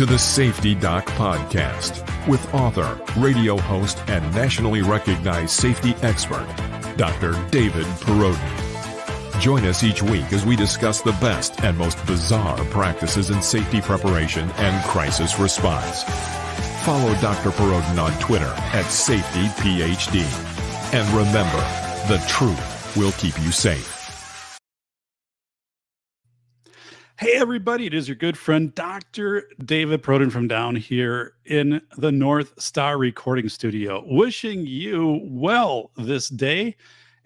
to the Safety Doc Podcast with author, radio host, and nationally recognized safety expert, Dr. David Perodin. Join us each week as we discuss the best and most bizarre practices in safety preparation and crisis response. Follow Dr. Perodin on Twitter at SafetyPhD. And remember, the truth will keep you safe. Hey, everybody, it is your good friend, Dr. David Perodin from down here in the North Star Recording Studio, wishing you well this day.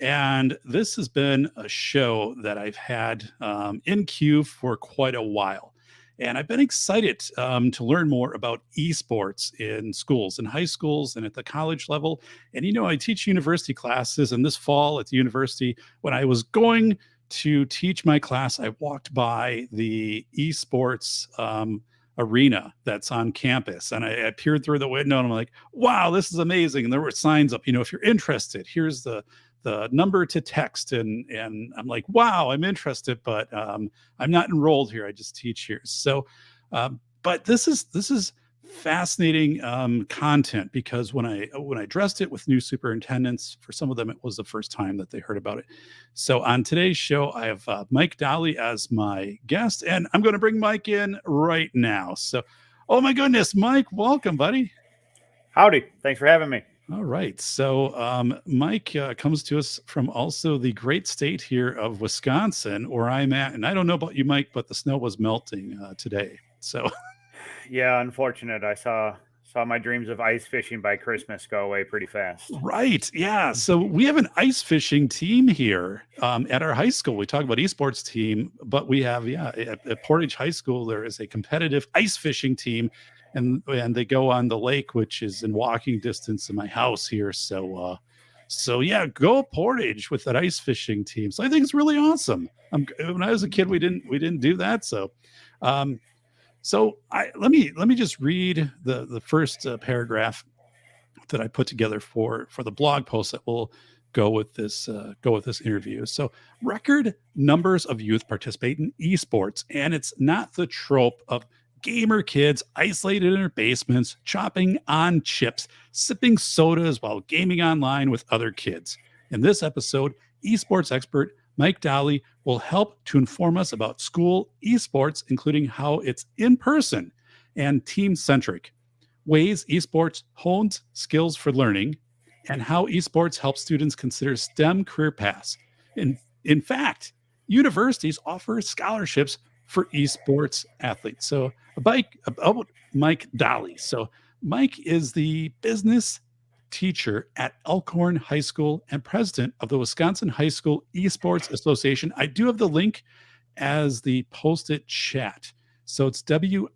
And this has been a show that I've had in queue for quite a while. And I've been excited to learn more about esports in schools, in high schools, and at the college level. And, you know, I teach university classes, and this fall at the university, when I was going to teach my class, I walked by the esports arena that's on campus, and I peered through the window and I'm like, wow, this is amazing. And there were signs up, you know, if you're interested, here's the number to text. And I'm like, wow, I'm interested, but I'm not enrolled here. I just teach here. So, but this is fascinating content, because when I addressed it with new superintendents, for some of them it was the first time that they heard about it. So on today's show, I have Mike Dahle as my guest, and I'm going to bring Mike in right now. So, oh my goodness, Mike, welcome, buddy. Howdy, thanks for having me. All right, so Mike comes to us from also the great state here of Wisconsin, where I'm at, and I don't know about you, Mike, but the snow was melting today. So. Yeah, unfortunate. I saw my dreams of ice fishing by Christmas go away pretty fast. Right. Yeah. So we have an ice fishing team here at our high school. We talk about esports team, but we have, at Portage High School, there is a competitive ice fishing team, and they go on the lake, which is in walking distance of my house here. So yeah, go Portage with that ice fishing team. So I think it's really awesome. When I was a kid, we didn't do that. So, So let me just read the first paragraph that I put together for the blog post that will go with this interview. So, record numbers of youth participate in esports, and it's not the trope of gamer kids isolated in their basements, chopping on chips, sipping sodas while gaming online with other kids. In this episode, esports expert Mike Dahle will help to inform us about school esports, including how it's in-person and team-centric, ways esports hones skills for learning, and how esports help students consider STEM career paths. In fact, universities offer scholarships for esports athletes. So about Mike Dahle. So Mike is the business teacher at Elkhorn High School and president of the Wisconsin High School Esports Association. I do have the link as the posted chat. So it's wihsea.org.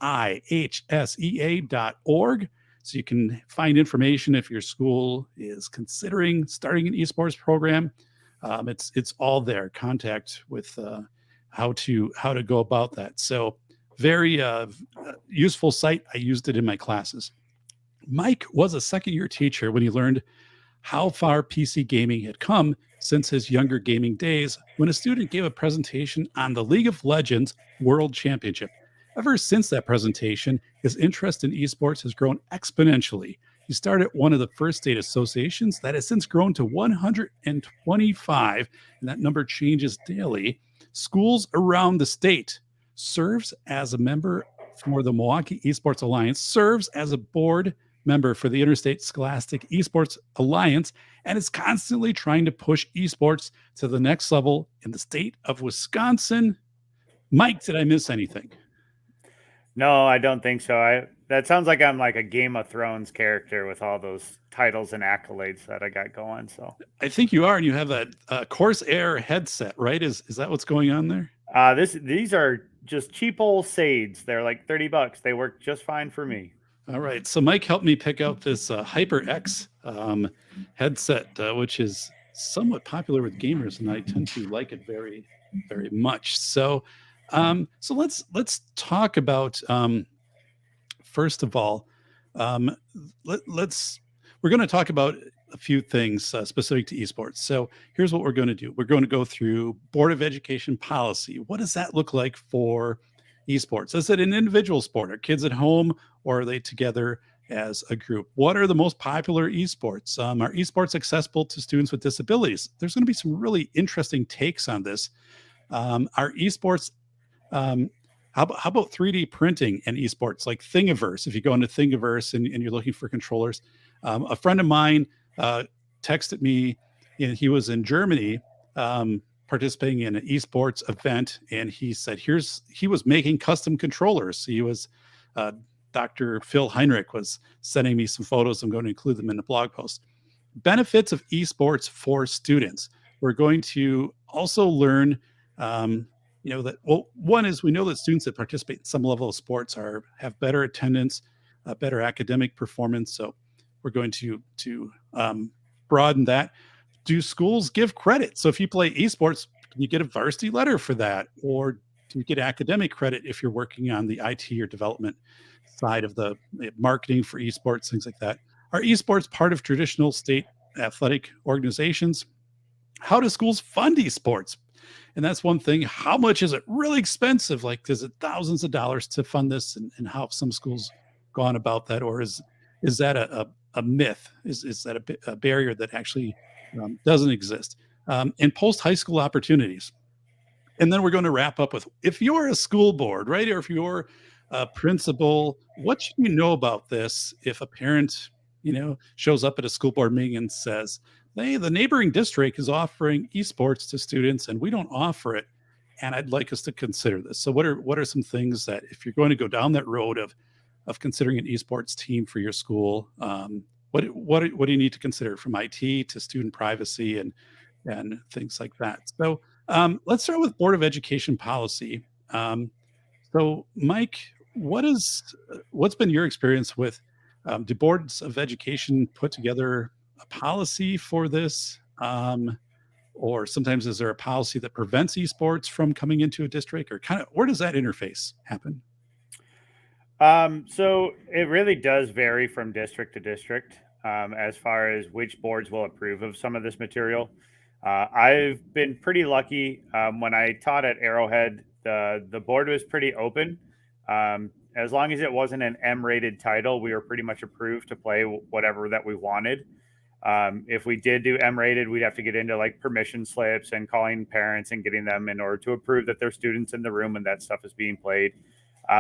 So you can find information if your school is considering starting an esports program. It's all there. Contact with how to go about that. So very useful site. I used it in my classes. Mike was a second-year teacher when he learned how far PC gaming had come since his younger gaming days, when a student gave a presentation on the League of Legends World Championship. Ever since that presentation, his interest in esports has grown exponentially. He started one of the first state associations that has since grown to 125, and that number changes daily. Schools around the state, serves as a member for the Milwaukee Esports Alliance, serves as a board member for the Interstate Scholastic Esports Alliance, and is constantly trying to push esports to the next level in the state of Wisconsin. Mike, did I miss anything? No, I don't think so. That sounds like I'm like a Game of Thrones character with all those titles and accolades that I got going. So I think you are, and you have a Corsair headset, right? Is that what's going on there? These are just cheap old Sades. They're like $30. They work just fine for me. All right. So Mike helped me pick out this HyperX headset, which is somewhat popular with gamers, and I tend to like it very, very much. So let's talk about first of all, we're going to talk about a few things specific to esports. So here's what we're going to do. We're going to go through Board of Education policy. What does that look like for esports? Is it an individual sport? Are kids at home, or are they together as a group? What are the most popular esports? Are esports accessible to students with disabilities? There's going to be some really interesting takes on this. Are esports um, how about 3D printing and esports like Thingiverse? If you go into Thingiverse and you're looking for controllers, a friend of mine uh, texted me, and he was in Germany participating in an esports event, and he said he was making custom controllers. He was uh, Dr. Phil Heinrich was sending me some photos. I'm going to include them in the blog post. Benefits of esports for students. We're going to also learn that, well, one is we know that students that participate in some level of sports have better attendance, better academic performance. So we're going to broaden that. Do schools give credit? So if you play esports, can you get a varsity letter for that, or do you get academic credit if you're working on the IT or development side of the marketing for esports, things like that? Are esports part of traditional state athletic organizations? How do schools fund esports? And that's one thing. How much is it really expensive? Like, is it thousands of dollars to fund this? And how have some schools gone about that? Or is that a myth? Is that a barrier that actually doesn't exist? And post high school opportunities. And then we're going to wrap up with, if you're a school board, right? Or if you're a principal, what should you know about this if a parent, shows up at a school board meeting and says, hey, the neighboring district is offering esports to students and we don't offer it. And I'd like us to consider this. So what are some things that, if you're going to go down that road of considering an esports team for your school, what do you need to consider, from IT to student privacy and things like that? So let's start with Board of Education policy. So Mike, what's been your experience with, do boards of education put together a policy for this? Or sometimes is there a policy that prevents esports from coming into a district, or kind of where does that interface happen? So it really does vary from district to district as far as which boards will approve of some of this material. I've been pretty lucky. When I taught at Arrowhead, the board was pretty open. As long as it wasn't an M-rated title, we were pretty much approved to play whatever that we wanted. If we did do M-rated, we'd have to get into like permission slips and calling parents and getting them in order to approve that their students in the room and that stuff is being played.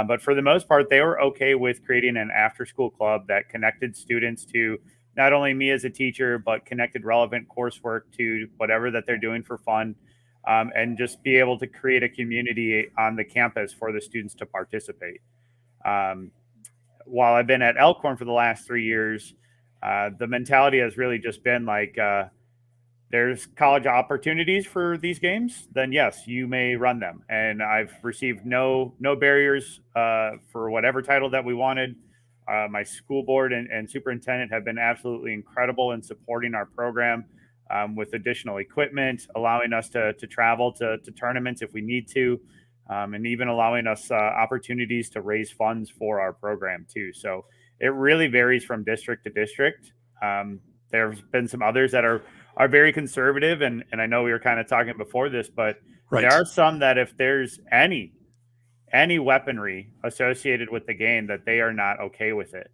But for the most part, they were okay with creating an after-school club that connected students to not only me as a teacher, but connected relevant coursework to whatever that they're doing for fun, and just be able to create a community on the campus for the students to participate. While I've been at Elkhorn for the last 3 years, the mentality has really just been like, there's college opportunities for these games, then yes, you may run them. And I've received no barriers for whatever title that we wanted. My school board and superintendent have been absolutely incredible in supporting our program with additional equipment, allowing us to travel to tournaments if we need to, and even allowing us opportunities to raise funds for our program too. So it really varies from district to district. There's been some others that are very conservative, and I know we were kind of talking before this, but Right. there are some that if there's any weaponry associated with the game, that they are not okay with it.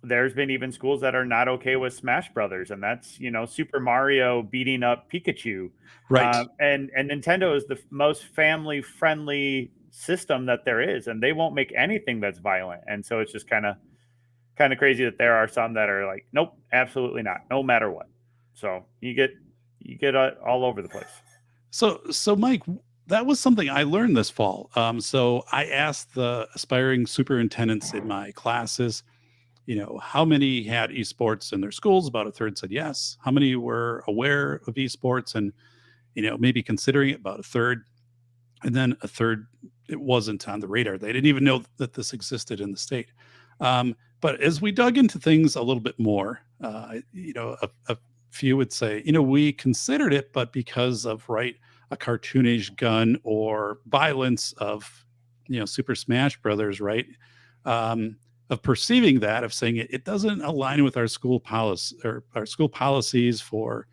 There's been even schools that are not okay with Smash Brothers, and that's Super Mario beating up Pikachu. Right. And Nintendo is the most family friendly system that there is, and they won't make anything that's violent. And so it's just kind of crazy that there are some that are like, nope, absolutely not, no matter what. So you get all over the place. So Mike, that was something I learned this fall. So I asked the aspiring superintendents in my classes, how many had esports in their schools? About a third said yes. How many were aware of esports and, maybe considering it? About a third. And then a third, it wasn't on the radar. They didn't even know that this existed in the state. But as we dug into things a little bit more, a few would say, we considered it, but because of a cartoonish gun or violence of, Super Smash Brothers, right? Of perceiving that, of saying it doesn't align with our school policy or our school policies for,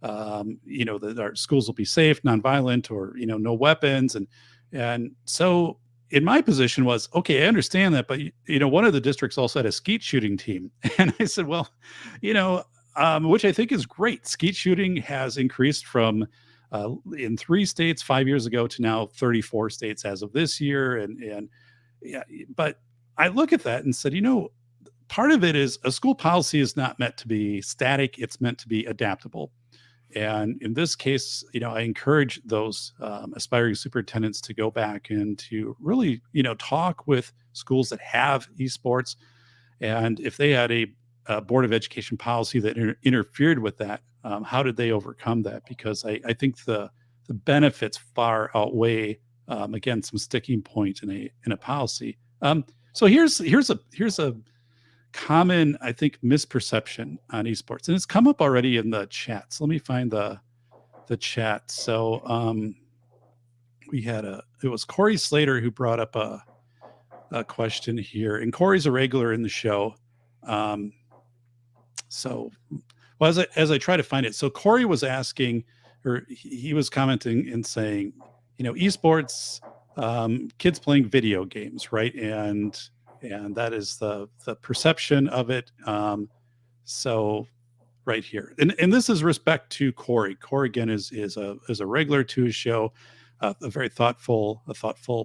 that our schools will be safe, nonviolent, or, no weapons. And And so in my position was, okay, I understand that, but one of the districts also had a skeet shooting team. And I said, well, you know, which I think is great. Skeet shooting has increased from in 3 states 5 years ago to now 34 states as of this year. And yeah, but I look at that and said, part of it is a school policy is not meant to be static. It's meant to be adaptable. And in this case, I encourage those aspiring superintendents to go back and to really, talk with schools that have esports. And if they had a Board of Education policy that interfered with that, how did they overcome that? Because I think the benefits far outweigh, again, some sticking point in a policy. So here's a common, I think, misperception on esports, and it's come up already in the chat. So let me find the chat. So it was Corey Slater who brought up a question here, and Corey's a regular in the show. So well, as I try to find it, so Corey was asking, or he was commenting and saying, esports, kids playing video games, right? And that is the perception of it. So right here, and this is respect to Corey. Corey again is a regular to his show, a very thoughtful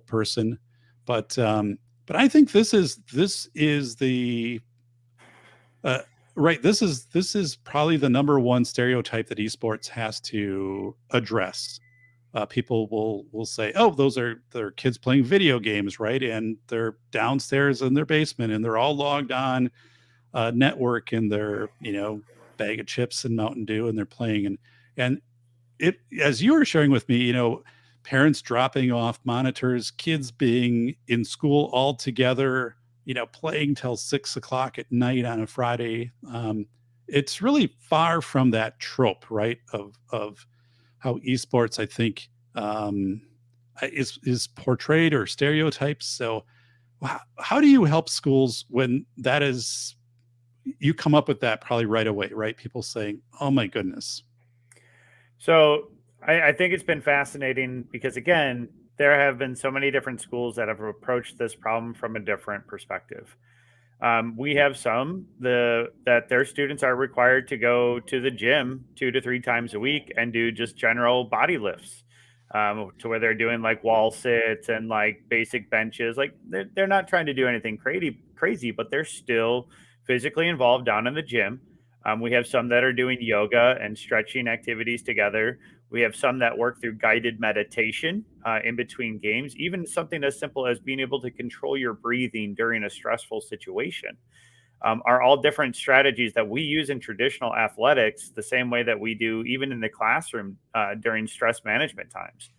person, but I think this is the right. This is probably the number one stereotype that esports has to address. People will say, "Oh, they're kids playing video games, right? And they're downstairs in their basement, and they're all logged on network in their bag of chips and Mountain Dew, and they're playing." And it, as you were sharing with me, parents dropping off monitors, kids being in school all together, playing till 6 o'clock at night on a Friday. It's really far from that trope, right? Of how esports, I think, is portrayed or stereotypes. So how do you help schools when that is, you come up with that probably right away, right? People saying, oh my goodness. So I think it's been fascinating because, again, there have been so many different schools that have approached this problem from a different perspective. We have some that their students are required to go to the gym 2 to 3 times a week and do just general body lifts, to where they're doing like wall sits and like basic benches. Like they're not trying to do anything crazy, but they're still physically involved down in the gym. We have some that are doing yoga and stretching activities together. We have some that work through guided meditation in between games, even something as simple as being able to control your breathing during a stressful situation. Are all different strategies that we use in traditional athletics the same way that we do even in the classroom during stress management times.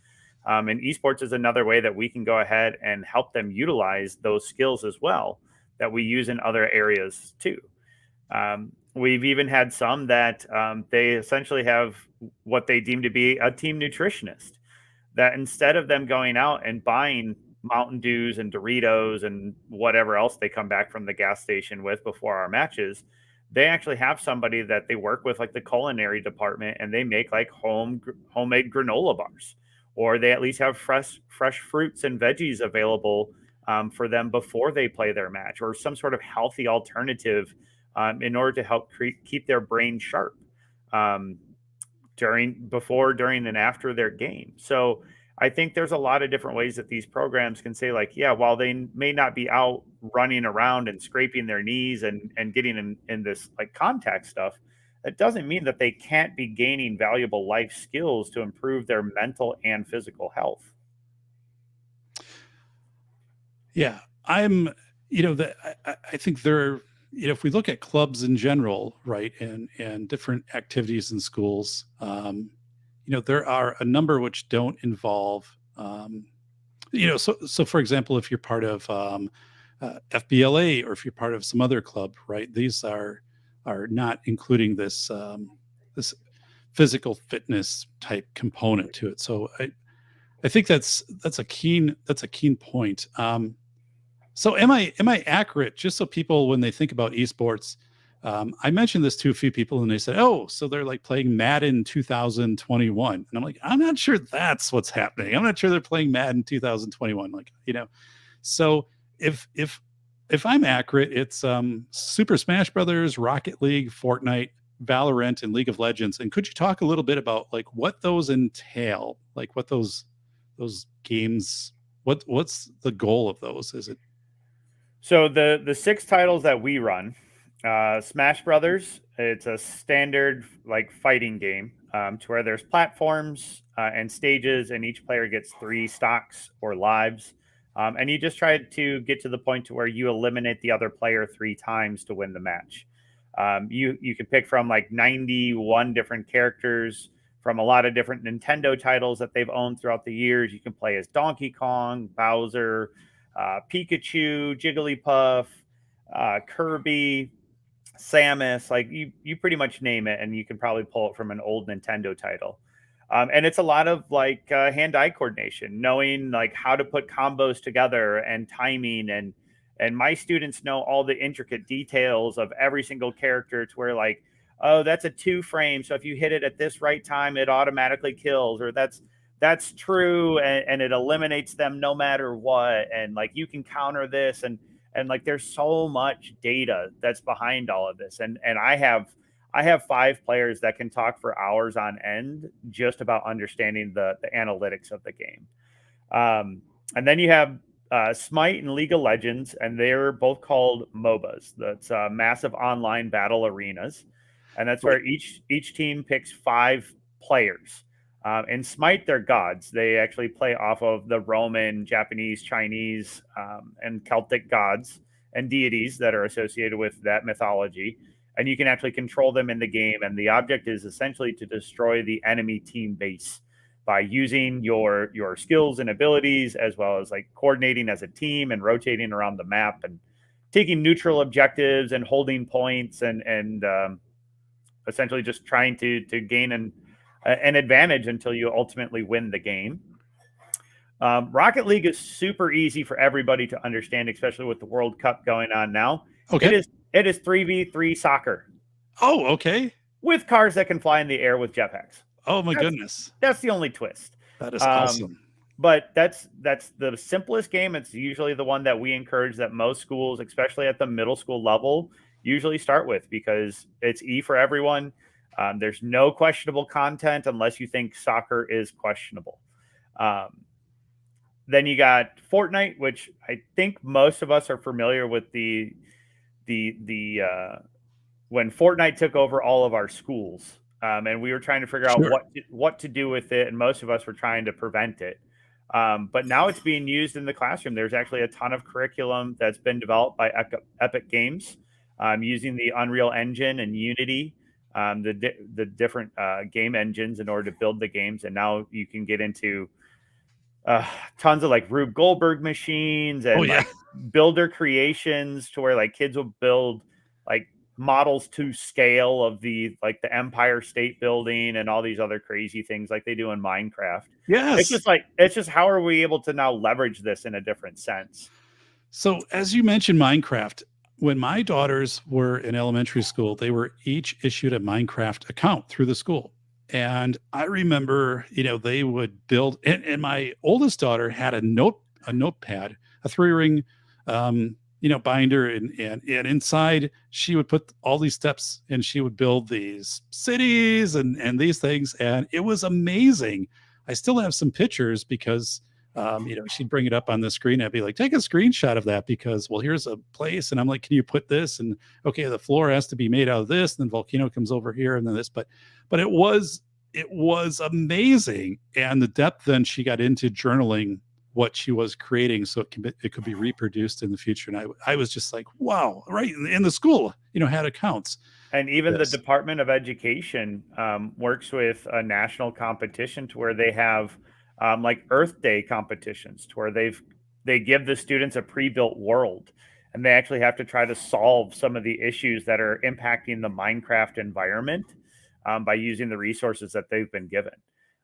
And esports is another way that we can go ahead and help them utilize those skills as well that we use in other areas too. We've even had some that they essentially have what they deem to be a team nutritionist, that instead of them going out and buying Mountain Dews and Doritos and whatever else they come back from the gas station with before our matches, they actually have somebody that they work with, like the culinary department, and they make like homemade granola bars, or they at least have fresh fruits and veggies available for them before they play their match, or some sort of healthy alternative in order to help keep their brain sharp during, and after their game. So I think there's a lot of different ways that these programs can say, like, yeah, while they may not be out running around and scraping their knees and getting in this like contact stuff, that doesn't mean that they can't be gaining valuable life skills to improve their mental and physical health. Yeah, I think there, if we look at clubs in general, right, and different activities in schools, there are a number which don't involve, so for example, if you're part of FBLA, or if you're part of some other club, right, these are not including this physical fitness type component to it. So I think that's a keen point. So am I accurate? Just so people, when they think about esports, I mentioned this to a few people and they said, oh, so they're like playing Madden 2021. And I'm like, I'm not sure that's what's happening. I'm not sure they're playing Madden 2021. Like, so if I'm accurate, it's Super Smash Brothers, Rocket League, Fortnite, Valorant, and League of Legends. And could you talk a little bit about like what those entail? Like what those games, what's the goal of those? Is it So the 6 titles that we run, Smash Brothers, it's a standard like fighting game to where there's platforms and stages, and each player gets 3 stocks or lives. And you just try to get to the point to where you eliminate the other player 3 times to win the match. You can pick from like 91 different characters from a lot of different Nintendo titles that they've owned throughout the years. You can play as Donkey Kong, Bowser, Pikachu, Jigglypuff, Kirby, Samus. Like you pretty much name it, and you can probably pull it from an old Nintendo title. And it's a lot of like hand-eye coordination, knowing like how to put combos together and timing, and my students know all the intricate details of every single character to where like, oh, that's a 2 frame, so if you hit it at this right time, it automatically kills, or that's true, and it eliminates them no matter what, and like you can counter this, and like there's so much data that's behind all of this, and I have 5 players that can talk for hours on end just about understanding the analytics of the game. And then you have Smite and League of Legends, and they're both called MOBAs. That's massive online battle arenas, and that's where each team picks 5 players. In Smite, they're gods. They actually play off of the Roman, Japanese, Chinese, and Celtic gods and deities that are associated with that mythology. And you can actually control them in the game. And the object is essentially to destroy the enemy team base by using your skills and abilities, as well as like coordinating as a team and rotating around the map and taking neutral objectives and holding points and essentially just trying to gain an advantage until you ultimately win the game. Rocket League is super easy for everybody to understand, especially with the World Cup going on now. okay? It is 3v3 soccer Oh, okay. with cars that can fly in the air with jetpacks. Oh my goodness, That's the only twist. that is awesome. But that's the simplest game. It's usually the one that we encourage that most schools, especially at the middle school level, usually start with, because it's E for everyone. There's no questionable content unless you think soccer is questionable. Then you got Fortnite, which I think most of us are familiar with the when Fortnite took over all of our schools, and we were trying to figure out what to do with it, and most of us were trying to prevent it. But now it's being used in the classroom. There's actually a ton of curriculum that's been developed by Epic Games, using the Unreal Engine and Unity, the different game engines in order to build the games. And now you can get into tons of like Rube Goldberg machines and like builder creations to where like kids will build like models to scale of the Empire State Building and all these other crazy things like they do in Minecraft. Yes. It's just how are we able to now leverage this in a different sense? So as you mentioned Minecraft, when my daughters were in elementary school, they were each issued a Minecraft account through the school. And I remember, they would build, and my oldest daughter had a notepad, a 3-ring, binder, and inside she would put all these steps, and she would build these cities and these things, and it was amazing. I still have some pictures because, she'd bring it up on the screen. I'd be like, take a screenshot of that because, well, here's a place, and I'm like, can you put this? And okay, the floor has to be made out of this, and then volcano comes over here, and then this, but it was amazing, and the depth. Then she got into journaling what she was creating, so it could be reproduced in the future. And I was just like, wow, right? In the school, had accounts. And even the Department of Education works with a national competition to where they have like Earth Day competitions to where they give the students a pre-built world, and they actually have to try to solve some of the issues that are impacting the Minecraft environment by using the resources that they've been given.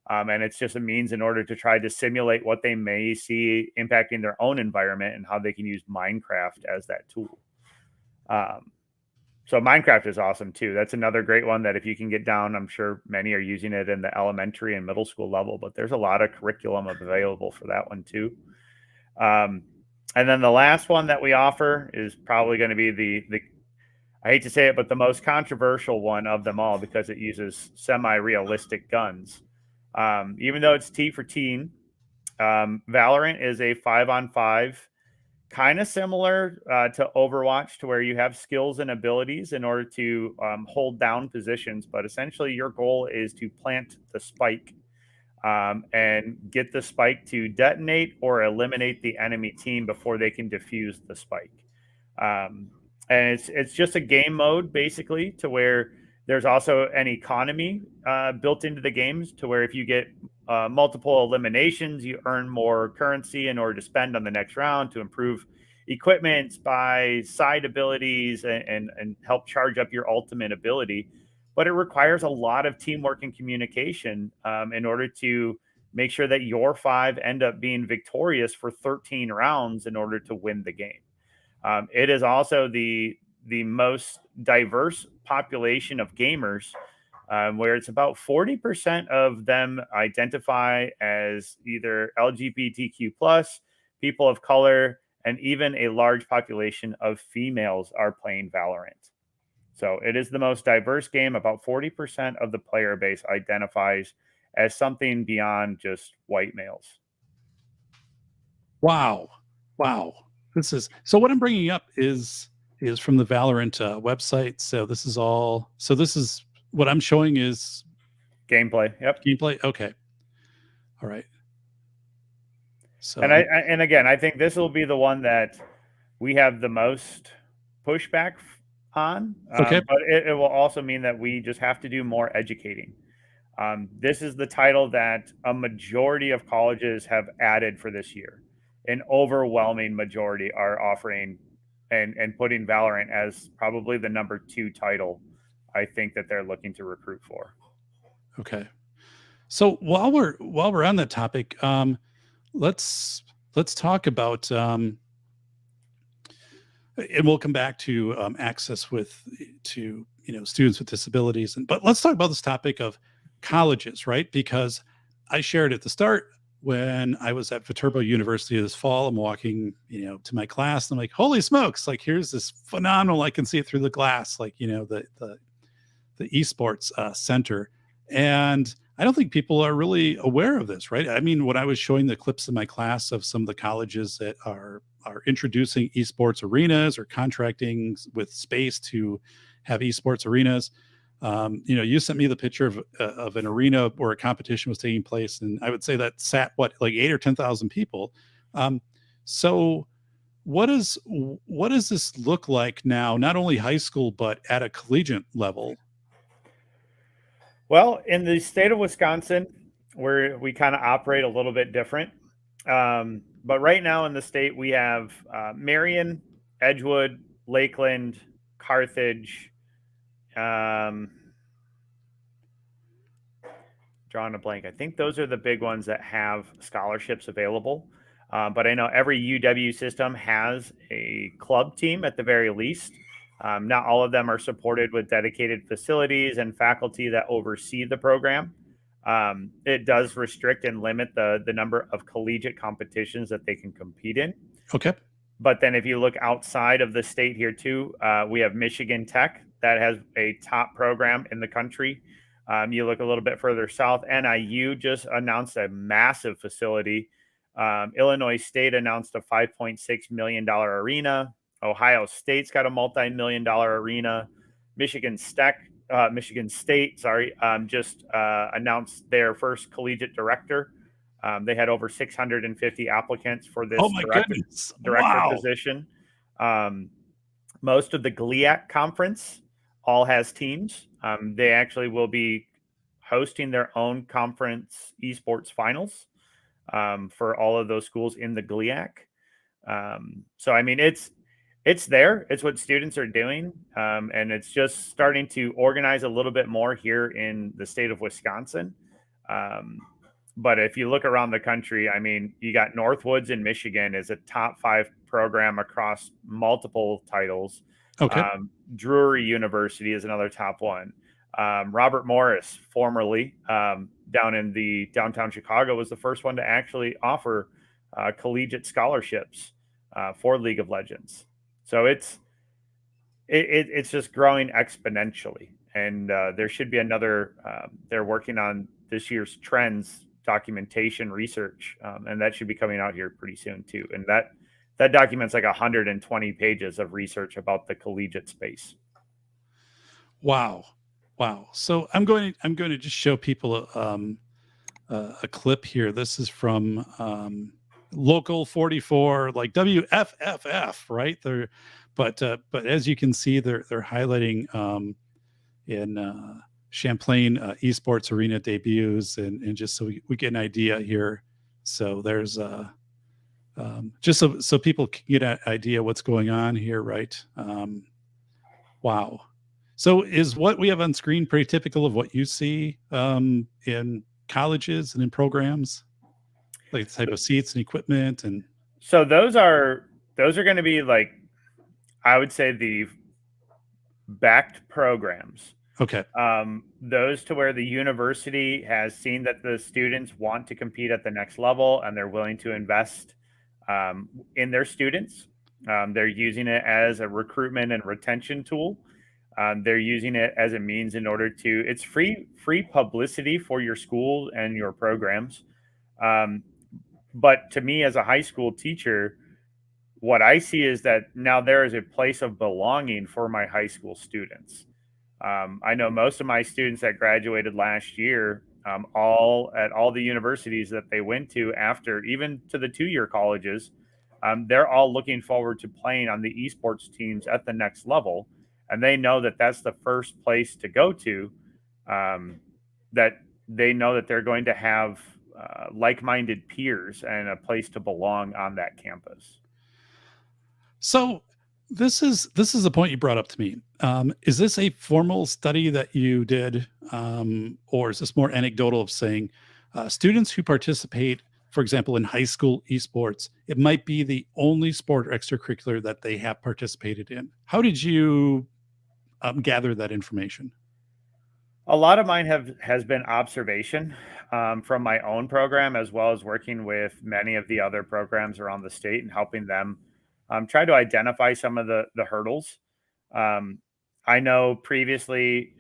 And it's just a means in order to try to simulate what they may see impacting their own environment and how they can use Minecraft as that tool. So Minecraft is awesome too. That's another great one that if you can get down, I'm sure many are using it in the elementary and middle school level, but there's a lot of curriculum available for that one too. And then the last one that we offer is probably going to be the I hate to say it, but the most controversial one of them all because it uses semi-realistic guns. Even though it's T for teen, Valorant is a 5-on-5, kind of similar to Overwatch, to where you have skills and abilities in order to hold down positions. But essentially, your goal is to plant the spike and get the spike to detonate or eliminate the enemy team before they can defuse the spike. And it's just a game mode basically, to where there's also an economy built into the games, to where if you get multiple eliminations, you earn more currency in order to spend on the next round to improve equipment, buy side abilities, and help charge up your ultimate ability. But it requires a lot of teamwork and communication in order to make sure that your 5 end up being victorious for 13 rounds in order to win the game. It is also the most diverse population of gamers, where it's about 40% of them identify as either LGBTQ plus, people of color, and even a large population of females are playing Valorant. So it is the most diverse game. About 40% of the player base identifies as something beyond just white males. Wow. This is so. What I'm bringing up is from the Valorant website. So this is all. So this is what I'm showing is gameplay. Yep. Gameplay. Okay. All right. So and again, I think this will be the one that we have the most pushback on. Okay. But it will also mean that we just have to do more educating. This is the title that a majority of colleges have added for this year. An overwhelming majority are offering and putting Valorant as probably the number 2 title I think that they're looking to recruit for. Okay. So while we're on that topic, let's talk about and we'll come back to access to students with disabilities, but let's talk about this topic of colleges, right? Because I shared at the start, when I was at Viterbo University this fall, I'm walking, to my class, and I'm like, holy smokes, like here's this phenomenal, I can see it through the glass, like, the Esports center. And I don't think people are really aware of this, right? I mean, when I was showing the clips in my class of some of the colleges that are introducing esports arenas or contracting with space to have esports arenas, you sent me the picture of an arena where a competition was taking place, and I would say that sat like 8 or 10,000 people. So what does this look like now, not only high school, but at a collegiate level? Well, in the state of Wisconsin, we kind of operate a little bit different. But right now in the state, we have Marion, Edgewood, Lakeland, Carthage, drawing a blank. I think those are the big ones that have scholarships available. But I know every UW system has a club team at the very least. Not all of them are supported with dedicated facilities and faculty that oversee the program. It does restrict and limit the number of collegiate competitions that they can compete in. Okay. But then if you look outside of the state here too, we have Michigan Tech that has a top program in the country. You look a little bit further south, NIU just announced a massive facility. Illinois State announced a $5.6 million arena. Ohio State's got a multi-million-dollar arena. Michigan State, just announced their first collegiate director. They had over 650 applicants for this director position. Most of the GLIAC conference all has teams. They actually will be hosting their own conference esports finals for all of those schools in the GLIAC. So, I mean, it's there. It's what students are doing. And it's just starting to organize a little bit more here in the state of Wisconsin. But if you look around the country, I mean, you got Northwoods in Michigan is a top 5 program across multiple titles. Okay. Drury University is another top one. Robert Morris, formerly down in the downtown Chicago, was the first one to actually offer collegiate scholarships for League of Legends. So it's just growing exponentially, and there should be another. They're working on this year's trends documentation research, and that should be coming out here pretty soon too. And that documents like 120 pages of research about the collegiate space. Wow. So I'm going to just show people a clip here. This is from Local 44, like WFFF, right? But as you can see, they're highlighting in Champlain Esports Arena debuts, and just so we get an idea here. So there's just so people can get an idea what's going on here, right? Wow. So is what we have on screen pretty typical of what you see in colleges and in programs, like the type of seats and equipment? And so those are going to be, like, I would say, the backed programs. okay. Those to where the university has seen that the students want to compete at the next level and they're willing to invest in their students. They're using it as a recruitment and retention tool. They're using it as a means in order to, it's free publicity for your school and your programs. But to me, as a high school teacher, what I see is that now there is a place of belonging for my high school students. I know most of my students that graduated last year, all at all the universities that they went to after, even to the 2-year colleges, they're all looking forward to playing on the esports teams at the next level. And they know that that's the first place to go to, that they know that they're going to have like-minded peers and a place to belong on that campus. So this is the point you brought up to me. Is this a formal study that you did, or is this more anecdotal of saying students who participate, for example, in high school esports, it might be the only sport or extracurricular that they have participated in? How did you gather that information? A lot of mine has been observation from my own program, as well as working with many of the other programs around the state and helping them try to identify some of the hurdles. I know previously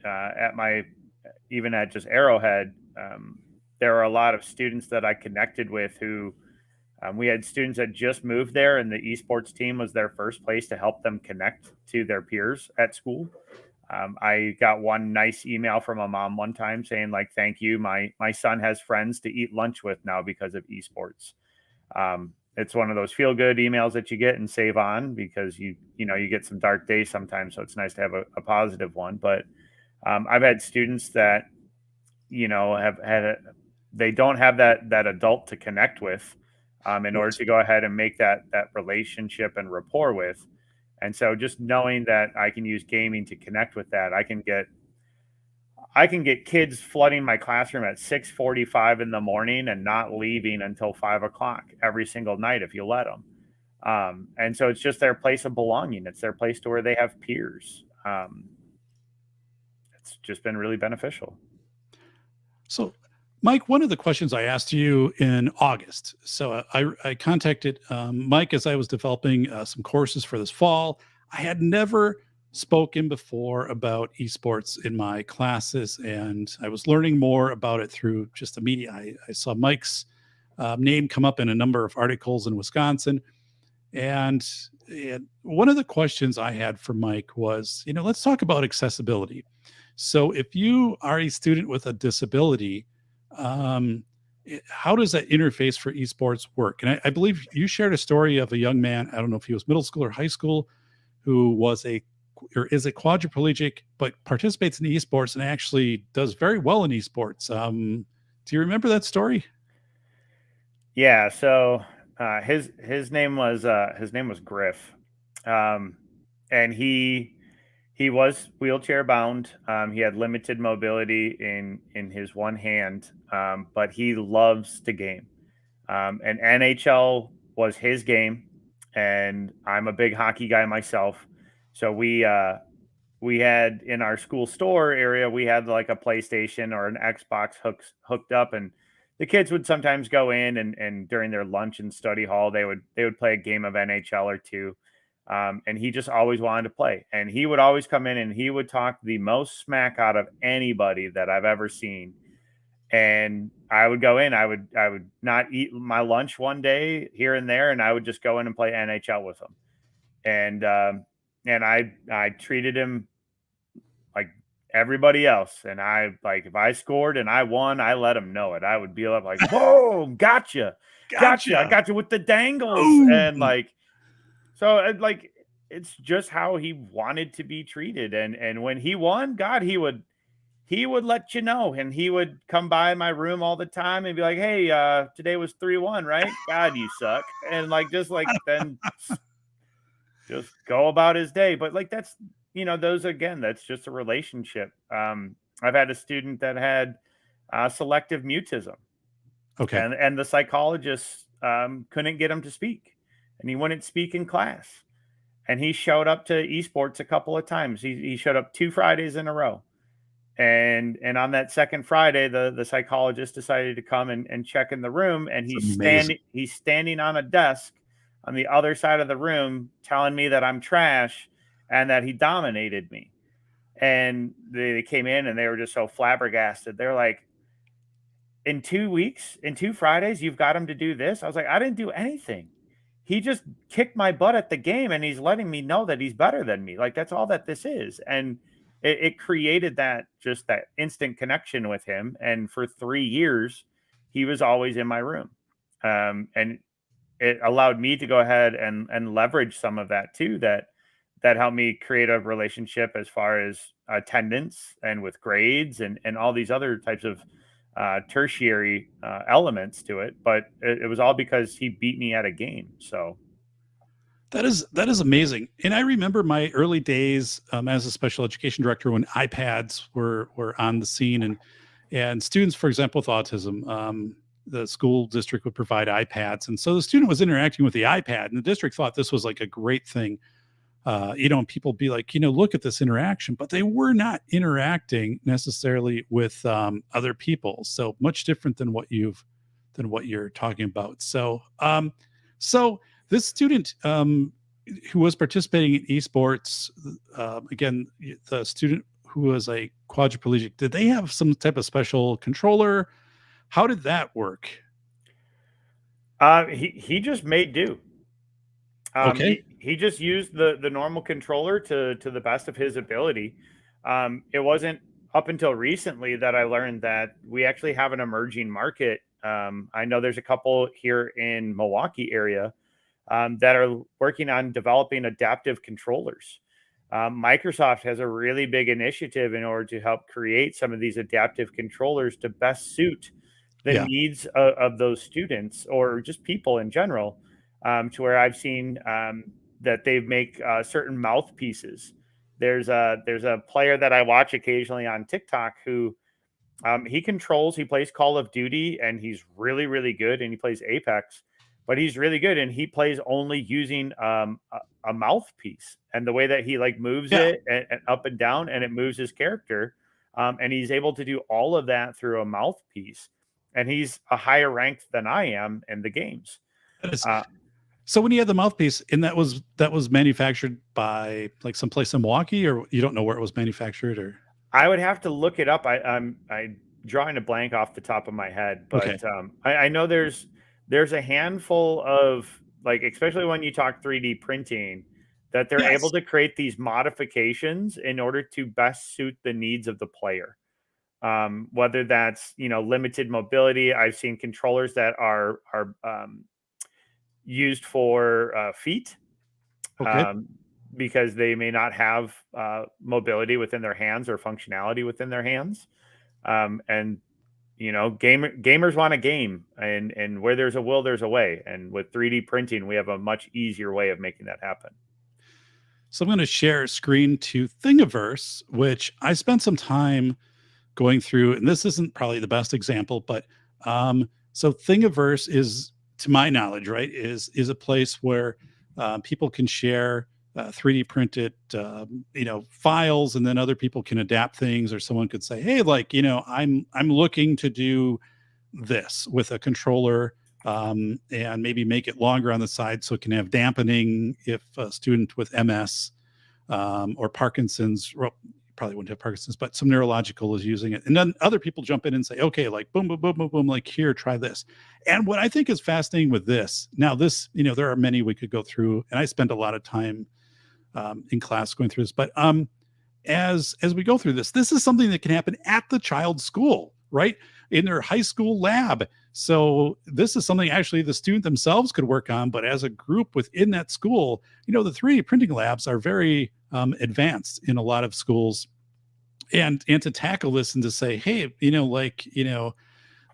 even at just Arrowhead, there were a lot of students that I connected with who we had students that just moved there, and the esports team was their first place to help them connect to their peers at school. I got one nice email from a mom one time saying, like, thank you. My son has friends to eat lunch with now because of esports. It's one of those feel good emails that you get and save on, because you get some dark days sometimes. So it's nice to have a positive one. But I've had students that, they don't have that adult to connect with in order to go ahead and make that relationship and rapport with. And so just knowing that I can use gaming to connect with that, I can get kids flooding my classroom at 6:45 in the morning and not leaving until 5 o'clock every single night if you let them. And so it's just their place of belonging. It's their place to where they have peers. It's just been really beneficial. So, Mike, one of the questions I asked you in August. So I contacted Mike as I was developing some courses for this fall. I had never spoken before about esports in my classes, and I was learning more about it through just the media. I saw Mike's name come up in a number of articles in Wisconsin. And one of the questions I had for Mike was, let's talk about accessibility. So if you are a student with a disability, how does that interface for esports work? And I believe you shared a story of a young man, I don't know if he was middle school or high school, who is a quadriplegic, but participates in esports and actually does very well in esports. Do you remember that story? Yeah. So his name was Griff, and he was wheelchair bound. He had limited mobility in his one hand, but he loves to game. And NHL was his game, and I'm a big hockey guy myself. So we had in our school store area, we had like a PlayStation or an Xbox hooked up, and the kids would sometimes go in and during their lunch and study hall, they would play a game of NHL or two. And he just always wanted to play, and he would always come in and he would talk the most smack out of anybody that I've ever seen. And I would go in, I would not eat my lunch one day here and there, and I would just go in and play NHL with him. And I treated him like everybody else. And I like if I scored and I won, I let him know it. I would be like, "Whoa, gotcha, gotcha! I got you with the dangles." And like, so like it's just how he wanted to be treated. And when he won, God, he would let you know, and he would come by my room all the time and be like, "Hey, today was 3-1, right? God, you suck." And like then just go about his day. But like that's those again, that's just a relationship. I've had a student that had selective mutism, Okay. and the psychologist couldn't get him to speak, and he wouldn't speak in class. And he showed up to esports a couple of times. He showed up 2 Fridays in a row. And on that second Friday, the psychologist decided to come and check in the room, and It's amazing. he's standing on a desk on the other side of the room telling me that I'm trash and that he dominated me. And they came in and they were just so flabbergasted. They're like, in 2 weeks, in 2 Fridays, you've got him to do this. I was like, I didn't do anything. He just kicked my butt at the game, and he's letting me know that he's better than me. Like that's all that this is. And it created that instant connection with him. And for 3 years, he was always in my room. And it allowed me to go ahead and leverage some of that too. That helped me create a relationship as far as attendance and with grades and all these other types of tertiary elements to it. But it was all because he beat me at a game. So That is amazing. And I remember my early days as a special education director when iPads were on the scene, and students, for example, with autism, the school district would provide iPads, and so the student was interacting with the iPad, and the district thought this was like a great thing. And people be like, look at this interaction, but they were not interacting necessarily with other people. So much different than what you're talking about. So this student who was participating in esports, again, the student who was a quadriplegic, did they have some type of special controller? How did that work? he just made do. Okay. He just used the normal controller to the best of his ability. It wasn't up until recently that I learned that we actually have an emerging market. I know there's a couple here in Milwaukee area that are working on developing adaptive controllers. Microsoft has a really big initiative in order to help create some of these adaptive controllers to best suit the Yeah. needs of those students or just people in general. To where I've seen that they make certain mouthpieces. There's a player that I watch occasionally on TikTok who he plays Call of Duty, and he's really, really good, and he plays Apex, but he's really good, and he plays only using a mouthpiece, and the way that he like moves Yeah. it and up and down, and it moves his character, and he's able to do all of that through a mouthpiece, and he's a higher rank than I am in the games. That is, Uh, so when you had the mouthpiece, and that was manufactured by like someplace in Milwaukee, or you don't know where it was manufactured, or I would have to look it up. I'm drawing a blank off the top of my head, okay. but I know there's a handful of like, especially when you talk 3D printing, that they're able Yes. to create these modifications in order to best suit the needs of the player. Whether that's limited mobility, I've seen controllers that are used for feet, Okay. um, because they may not have mobility within their hands or functionality within their hands. And gamers want a game, and where there's a will, there's a way. And with 3D printing, we have a much easier way of making that happen. So I'm going to share a screen to Thingiverse, which I spent some time going through, and this isn't probably the best example, but so Thingiverse is, to my knowledge, right, is a place where people can share 3D printed, files, and then other people can adapt things, or someone could say, hey, like, I'm looking to do this with a controller, and maybe make it longer on the side so it can have dampening if a student with MS, or Parkinson's, well, probably wouldn't have Parkinson's, but some neurological is using it. And then other people jump in and say, okay, like boom, boom, boom, boom, boom, like here, try this. And what I think is fascinating with this, now this, there are many we could go through, and I spend a lot of time in class going through this, but as we go through this is something that can happen at the child's school, right? In their high school lab. So this is something actually the student themselves could work on, but as a group within that school, the 3D printing labs are very advanced in a lot of schools. And to tackle this and to say, hey,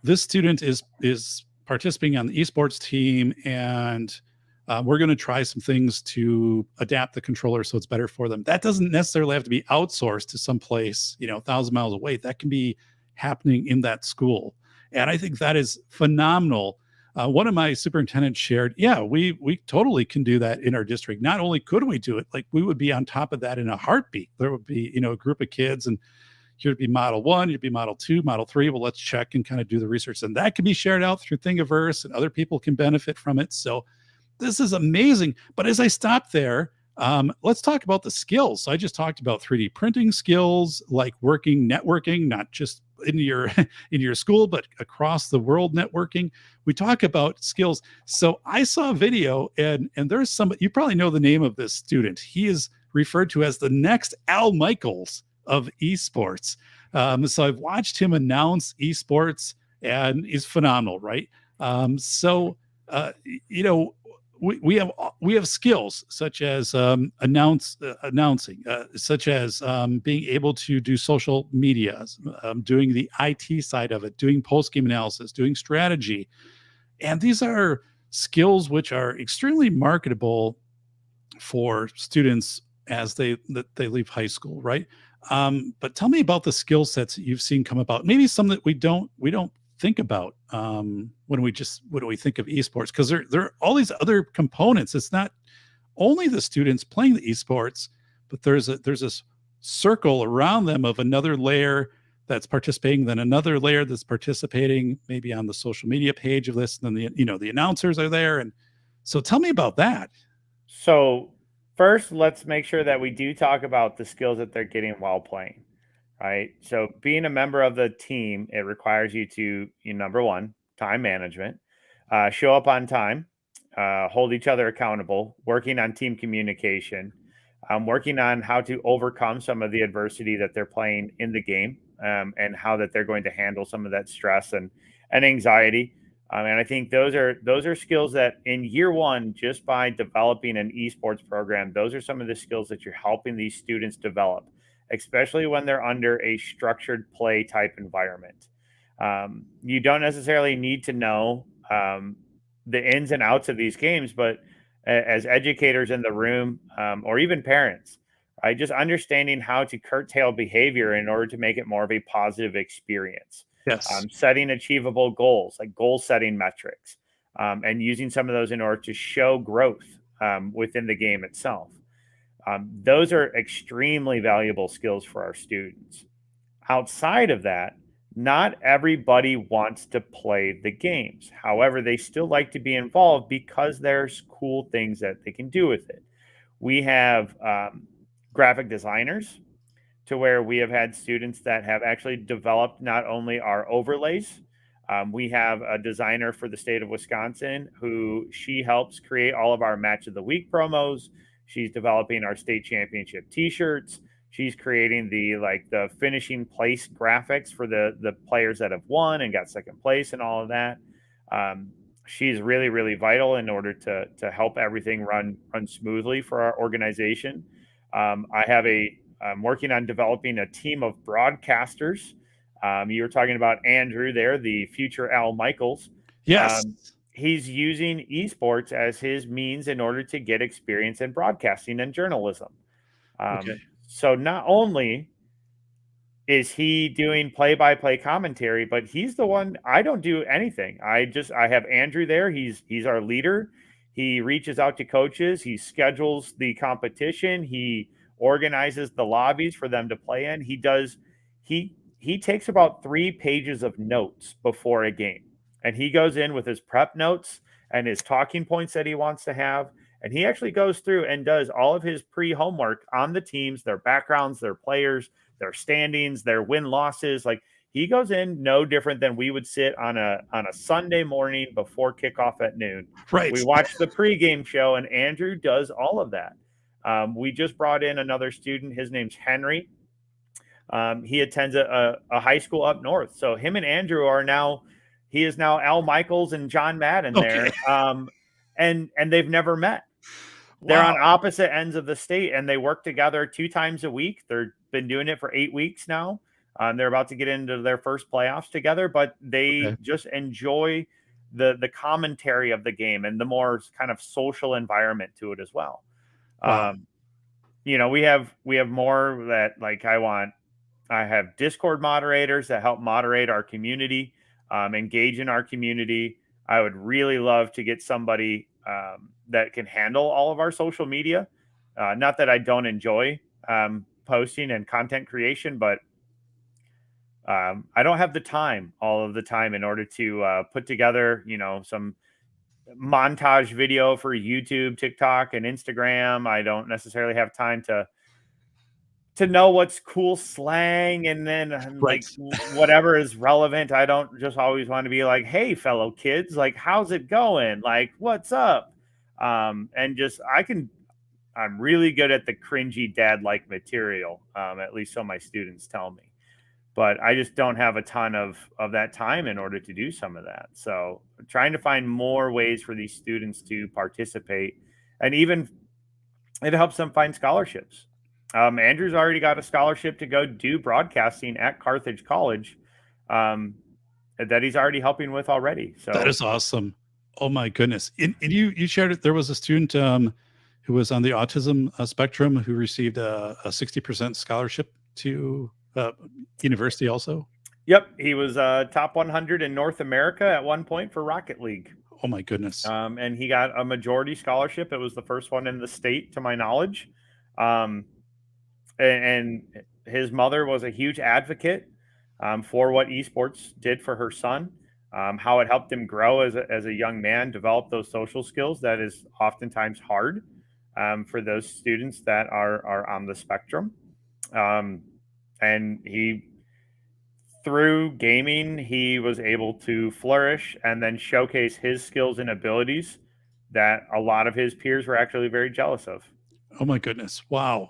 this student is participating on the esports team, and we're going to try some things to adapt the controller so it's better for them. That doesn't necessarily have to be outsourced to someplace, 1,000 miles away. That can be happening in that school. And I think that is phenomenal. One of my superintendents shared, yeah, we totally can do that in our district. Not only could we do it, like we would be on top of that in a heartbeat. There would be, a group of kids, and here'd be model 1, you'd be model 2, model 3. Well, let's check and kind of do the research. And that can be shared out through Thingiverse, and other people can benefit from it. So this is amazing. But as I stop there, let's talk about the skills. So I just talked about 3D printing skills, like networking, not just in your school, but across the world networking. We talk about skills. So I saw a video, and there's somebody, you probably know the name of this student. He is referred to as the next Al Michaels of esports. So I've watched him announce esports, and he's phenomenal, right? We have skills such as announcing, such as being able to do social media, doing the IT side of it, doing post-game analysis, doing strategy. And these are skills which are extremely marketable for students as they leave high school, right? But tell me about the skill sets that you've seen come about. Maybe some that we don't think about when we think of esports, because there are all these other components. It's not only the students playing the esports, but there's this circle around them of another layer that's participating, then another layer that's participating, maybe on the social media page of this, and then the announcers are there. And so tell me about that. So first, let's make sure that we do talk about the skills that they're getting while playing. Right. So being a member of the team, it requires you to, number one, time management, show up on time, hold each other accountable, working on team communication, working on how to overcome some of the adversity that they're playing in the game, and how that they're going to handle some of that stress and anxiety. And I think those are skills that in year one, just by developing an esports program, those are some of the skills that you're helping these students develop, especially when they're under a structured play type environment. You don't necessarily need to know the ins and outs of these games, but as educators in the room, or even parents, right, just understanding how to curtail behavior in order to make it more of a positive experience. Yes. Setting achievable goals, like goal setting metrics, and using some of those in order to show growth within the game itself. Those are extremely valuable skills for our students. Outside of that, not everybody wants to play the games. However, they still like to be involved because there's cool things that they can do with it. We have graphic designers, to where we have had students that have actually developed not only our overlays. We have a designer for the state of Wisconsin she helps create all of our match of the week promos. She's developing our state championship t-shirts. She's creating the finishing place graphics for the players that have won and got second place and all of that. She's really, really vital in order to help everything run smoothly for our organization. I'm working on developing a team of broadcasters. You were talking about Andrew there, the future Al Michaels. Yes. He's using esports as his means in order to get experience in broadcasting and journalism. Okay. So not only is he doing play-by-play commentary, but he's the one. I don't do anything. I have Andrew there. He's our leader. He reaches out to coaches. He schedules the competition. He organizes the lobbies for them to play in. He takes about 3 pages of notes before a game, and he goes in with his prep notes and his talking points that he wants to have. And he actually goes through and does all of his pre-homework on the teams, their backgrounds, their players, their standings, their win losses. Like, he goes in no different than we would sit on a Sunday morning before kickoff at noon. Right. We watch the pregame show, and Andrew does all of that. We just brought in another student. His name's Henry. He attends a high school up north. So him and Andrew are now, he is now Al Michaels and John Madden there. And they've never met. Wow. They're on opposite ends of the state, and they work together 2 times a week. They've been doing it for 8 weeks now. They're about to get into their first playoffs together, but they just enjoy the commentary of the game and the more kind of social environment to it as well. Wow. You know, we have more that, like, I have Discord moderators that help moderate our community, engage in our community. I would really love to get somebody that can handle all of our social media. Not that I don't enjoy posting and content creation, but I don't have the time all of the time in order to put together, you know, some montage video for YouTube, TikTok, and Instagram. I don't necessarily have time to know what's cool slang, and then like whatever is relevant. I don't just always want to be like, hey, fellow kids, like, how's it going? Like, what's up? And just, I'm really good at the cringy dad-like material, at least so my students tell me. But I just don't have a ton of that time in order to do some of that. So I'm trying to find more ways for these students to participate, and even it helps them find scholarships. Andrew's already got a scholarship to go do broadcasting at Carthage College that he's already helping with already. So that is awesome. Oh my goodness. And you shared it. There was a student who was on the autism spectrum who received a 60% scholarship to university also. Yep. He was top 100 in North America at one point for Rocket League. Oh my goodness. And he got a majority scholarship. It was the first one in the state, to my knowledge. And his mother was a huge advocate for what esports did for her son, how it helped him grow as a young man, develop those social skills that is oftentimes hard for those students that are on the spectrum. And through gaming, he was able to flourish and then showcase his skills and abilities that a lot of his peers were actually very jealous of. Oh my goodness. Wow.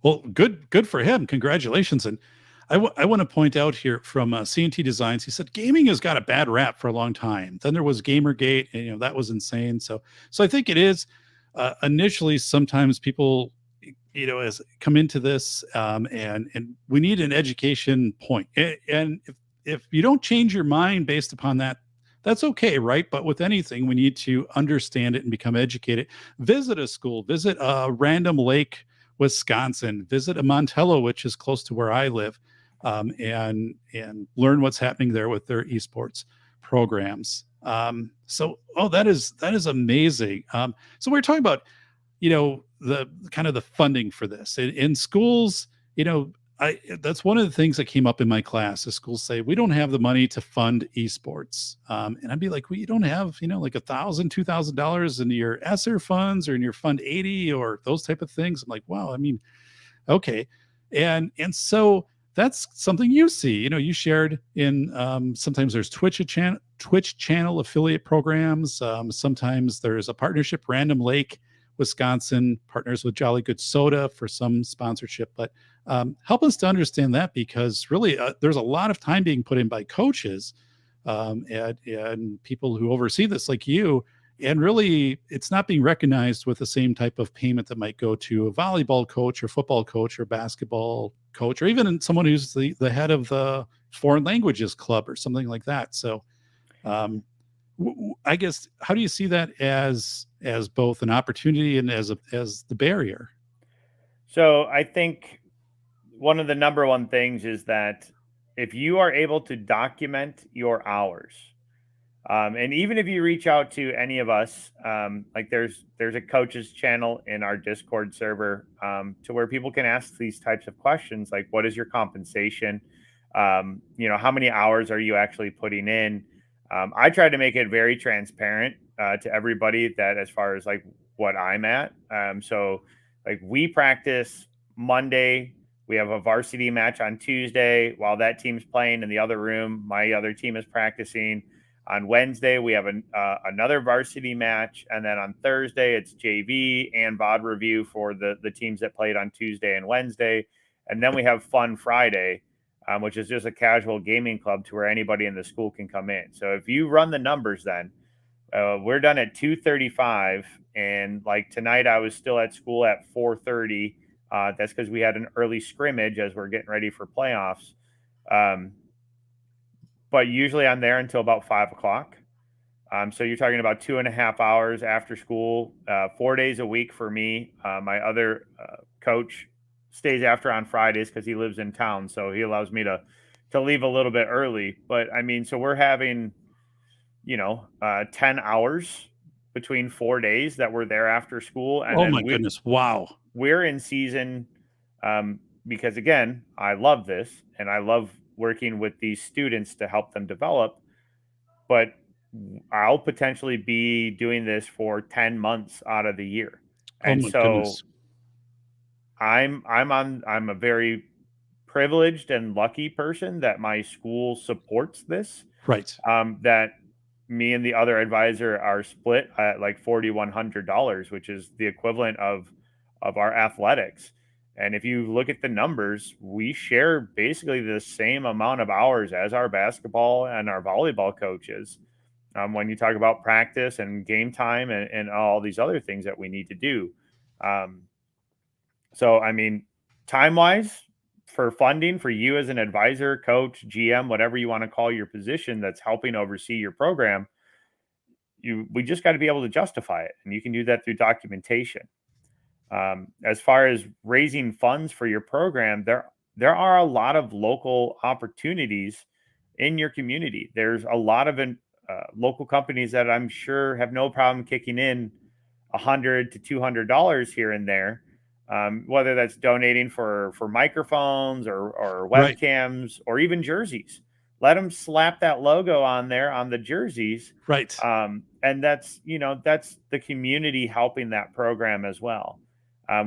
Well, good for him. Congratulations. And I want to point out here from C&T Designs, he said gaming has got a bad rap for a long time. Then there was Gamergate, and, you know, that was insane. So I think it is initially sometimes people, you know, as come into this and we need an education point. And if you don't change your mind based upon that, that's okay, right? But with anything, we need to understand it and become educated. Visit a school, visit a Random Lake, Wisconsin, visit a Montello, which is close to where I live, and learn what's happening there with their esports programs. That is amazing. So we're talking about, you know, the kind of the funding for this in schools. You know, that's one of the things that came up in my class. The schools say we don't have the money to fund esports, and I'd be like, well, you don't have, you know, like $1,000, $2,000 in your ESSER funds or in your Fund 80 or those type of things. I'm like, wow, I mean, okay, and so that's something you see. You know, you shared in sometimes there's Twitch channel affiliate programs. Sometimes there's a partnership. Random Lake, Wisconsin partners with Jolly Good Soda for some sponsorship, but help us to understand that, because really there's a lot of time being put in by coaches and people who oversee this, like you, and really it's not being recognized with the same type of payment that might go to a volleyball coach or football coach or basketball coach, or even someone who's the head of the foreign languages club or something like that. So I guess, how do you see that as both an opportunity and as the barrier? So I think one of the number one things is that if you are able to document your hours, And even if you reach out to any of us, like there's a coaches channel in our Discord server, to where people can ask these types of questions, like what is your compensation? How many hours are you actually putting in? I try to make it very transparent to everybody that as far as like what I'm at. So like we practice Monday. We have a varsity match on Tuesday while that team's playing in the other room. My other team is practicing. On Wednesday, we have another varsity match. And then on Thursday, it's JV and VOD review for the teams that played on Tuesday and Wednesday. And then we have Fun Friday, which is just a casual gaming club to where anybody in the school can come in. So if you run the numbers, then we're done at 2:35. And like tonight, I was still at school at 4:30. That's because we had an early scrimmage as we're getting ready for playoffs. But usually I'm there until about 5 o'clock. So you're talking about 2.5 hours after school, 4 days a week for me. My other coach stays after on Fridays because he lives in town, so he allows me to leave a little bit early. But I mean, so we're having 10 hours between 4 days that we're there after school, and Oh then my goodness! Wow. we're in season, because again, I love this and I love working with these students to help them develop, but I'll potentially be doing this for 10 months out of the year. Oh And my so goodness! I'm a very privileged and lucky person that my school supports this. Right. That me and the other advisor are split at like $4,100, which is the equivalent of our athletics. And if you look at the numbers, we share basically the same amount of hours as our basketball and our volleyball coaches. When you talk about practice and game time and all these other things that we need to do. Um, so, I mean, time wise, for funding for you as an advisor, coach, GM, whatever you want to call your position that's helping oversee your program, we just got to be able to justify it. And you can do that through documentation. As far as raising funds for your program, there are a lot of local opportunities in your community. There's a lot of local companies that I'm sure have no problem kicking in $100 to $200 here and there, whether that's donating for microphones or Right. webcams or even jerseys. Let them slap that logo on there on the jerseys, Right. and that's the community helping that program as well.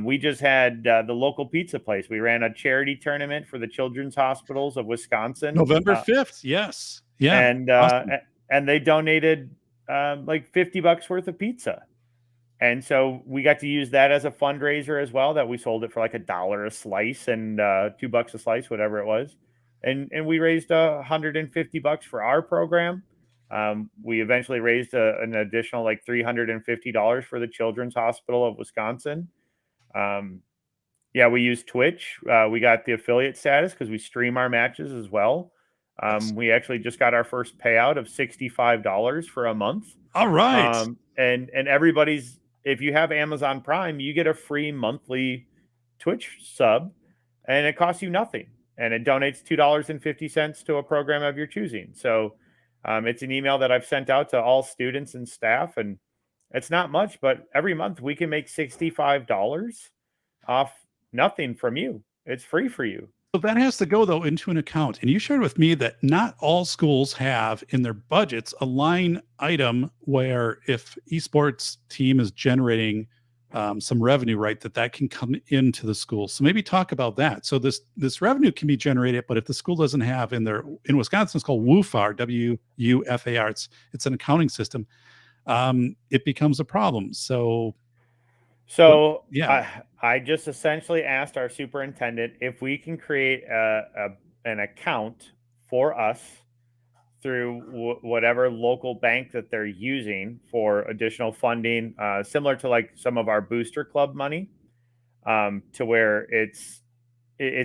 We just had the local pizza place. We ran a charity tournament for the Children's Hospitals of Wisconsin, November 5th. Yes. Yeah. and Awesome. they donated like $50 worth of pizza. And so we got to use that as a fundraiser as well. That we sold it for like $1 a slice and $2 a slice, whatever it was. And we raised $150 for our program. We eventually raised an additional like $350 for the Children's Hospital of Wisconsin. Yeah, we use Twitch. We got the affiliate status because we stream our matches as well. We actually just got our first payout of $65 for a month. All right. And everybody's, if you have Amazon Prime, you get a free monthly Twitch sub, and it costs you nothing. And it donates $2.50 to a program of your choosing. So it's an email that I've sent out to all students and staff, and it's not much, but every month we can make $65 off nothing from you. It's free for you. So that has to go though into an account. And you shared with me that not all schools have in their budgets a line item where if esports team is generating some revenue, right, that can come into the school. So maybe talk about that. So this revenue can be generated, but if the school doesn't have in Wisconsin, it's called WUFAR, WUFAR. It's an accounting system. It becomes a problem. So yeah. I just essentially asked our superintendent if we can create an account for us through whatever local bank that they're using for additional funding, similar to like some of our booster club money, to where it's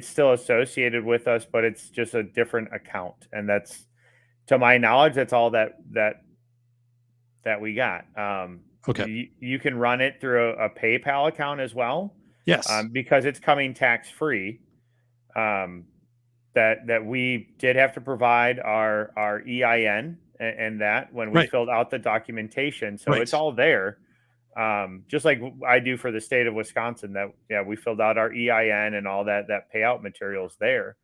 still associated with us, but it's just a different account. And that's, to my knowledge, that's all that we got. Okay. You can run it through a PayPal account as well. Yes. Because it's coming tax free. That we did have to provide our EIN and that when we Right. filled out the documentation. So Right. it's all there. Just like I do for the state of Wisconsin, that, yeah, we filled out our EIN and all that payout materials there.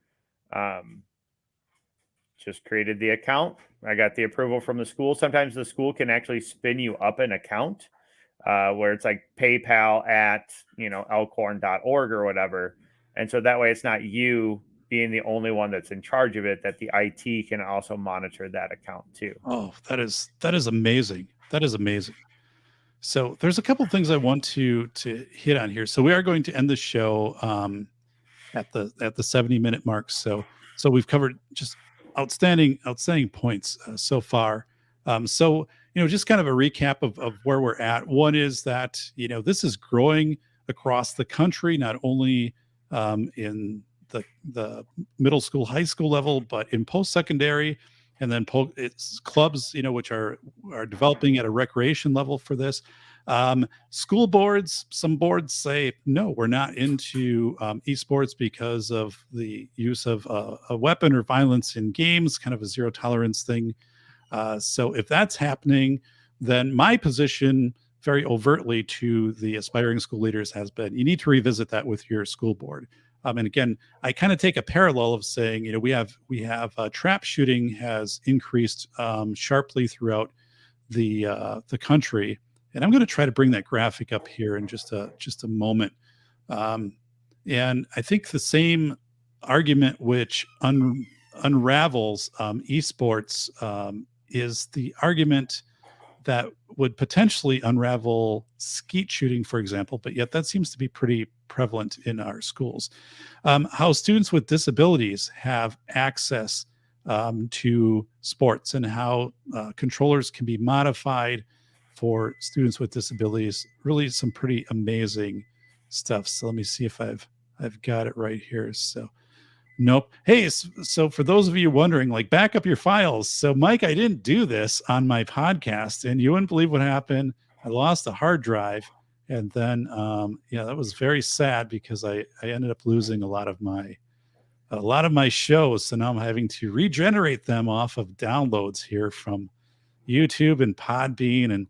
Just created the account. I got the approval from the school. Sometimes the school can actually spin you up an account where it's like PayPal at, elkhorn.org or whatever. And so that way it's not you being the only one that's in charge of it, that the IT can also monitor that account too. Oh, that is amazing. That is amazing. So there's a couple things I want to hit on here. So we are going to end the show at the 70-minute mark. So we've covered just outstanding points so far. So just kind of a recap of where we're at. One is that this is growing across the country, not only in the middle school, high school level, but in post-secondary, and then it's clubs, which are developing at a recreation level for this. School boards, some boards say, no, we're not into esports because of the use of a weapon or violence in games, kind of a zero tolerance thing. So if that's happening, then my position very overtly to the aspiring school leaders has been, you need to revisit that with your school board. And again, I kind of take a parallel of saying, we have trap shooting has increased sharply throughout the country, and I'm going to try to bring that graphic up here in just a moment. And I think the same argument which unravels esports is the argument that would potentially unravel skeet shooting, for example, but yet that seems to be pretty prevalent in our schools. How students with disabilities have access to sports, and how controllers can be modified for students with disabilities. Really some pretty amazing stuff. So let me see if I've got it right here. So nope. Hey, so for those of you wondering, like, back up your files. So Mike, I didn't do this on my podcast, and you wouldn't believe what happened. I lost a hard drive, and then that was very sad because I ended up losing a lot of my shows. So now I'm having to regenerate them off of downloads here from YouTube and Podbean, and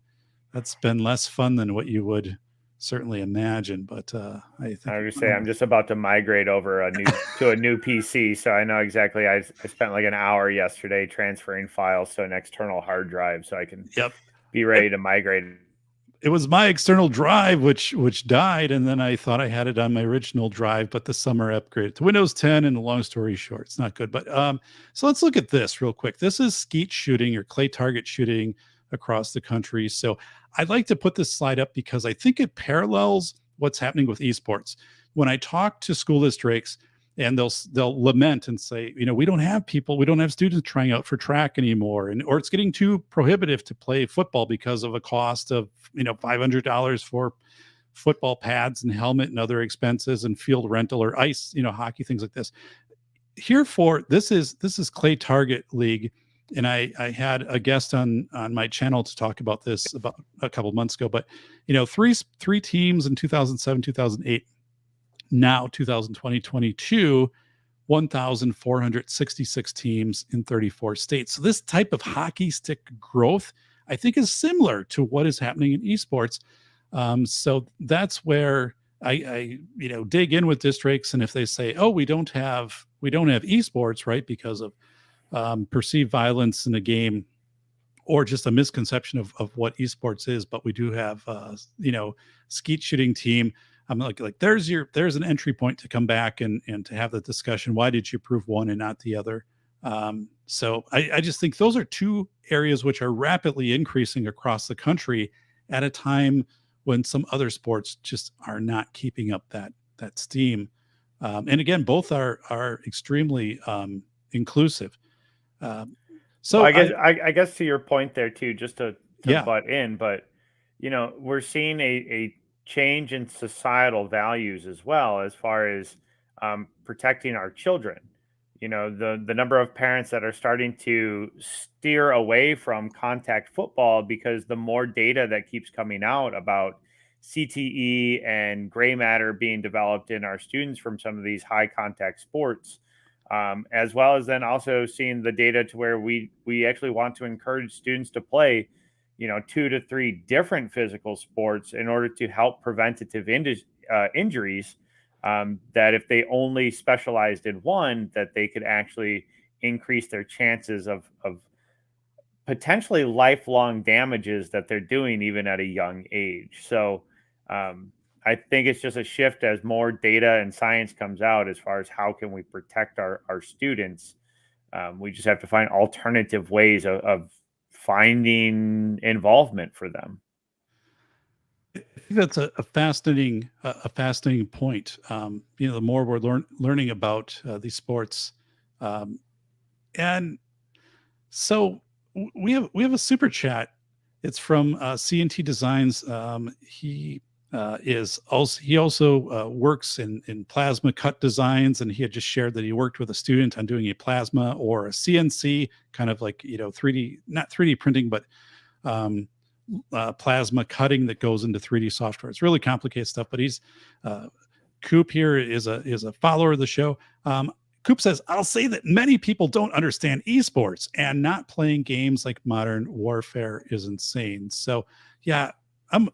that's been less fun than what you would certainly imagine. But I think I would say I'm just about to migrate over to a new PC, so I know exactly. I spent like an hour yesterday transferring files to an external hard drive so I can be ready to migrate. It was my external drive which died, and then I thought I had it on my original drive, but the summer upgrade to Windows 10, and a long story short, it's not good. But so let's look at this real quick. This is skeet shooting, or clay target shooting, across the country. So I'd like to put this slide up because I think it parallels what's happening with esports. When I talk to school districts, and they'll lament and say, we don't have students trying out for track anymore, or it's getting too prohibitive to play football because of a cost of $500 for football pads and helmet and other expenses, and field rental, or ice, hockey, things like this. Herefore, this is Clay Target League. And I had a guest on my channel to talk about this about a couple months ago. But three teams in 2007, 2008, now 2020, 22, 1,466 teams in 34 states. So this type of hockey stick growth, I think, is similar to what is happening in esports. So that's where I dig in with districts, and if they say, oh, we don't have esports, right, because of perceived violence in a game, or just a misconception of what esports is, but we do have skeet shooting team. I'm like there's an entry point to come back and to have the discussion. Why did you approve one and not the other? So I just think those are two areas which are rapidly increasing across the country at a time when some other sports just are not keeping up that steam. And again, both are extremely inclusive. So well, I guess to your point there too, just to butt in, but we're seeing a change in societal values as well, as far as protecting our children. The number of parents that are starting to steer away from contact football because the more data that keeps coming out about CTE and gray matter being developed in our students from some of these high contact sports, as well as then also seeing the data to where we actually want to encourage students to play, 2 to 3 different physical sports in order to help preventative injuries. That if they only specialized in one, that they could actually increase their chances of potentially lifelong damages that they're doing even at a young age. So I think it's just a shift as more data and science comes out as far as how can we protect our students. We just have to find alternative ways of finding involvement for them. I think that's a fascinating point. The more we're learning about these sports, and so we have a super chat. It's from CNT Designs. He also works in plasma cut designs, and he had just shared that he worked with a student on doing a plasma or a CNC, kind of like 3D, not 3D printing, but plasma cutting that goes into 3D software. It's really complicated stuff, but he's Coop here is a follower of the show. Coop says, I'll say that many people don't understand esports, and not playing games like Modern Warfare is insane. So yeah, I'm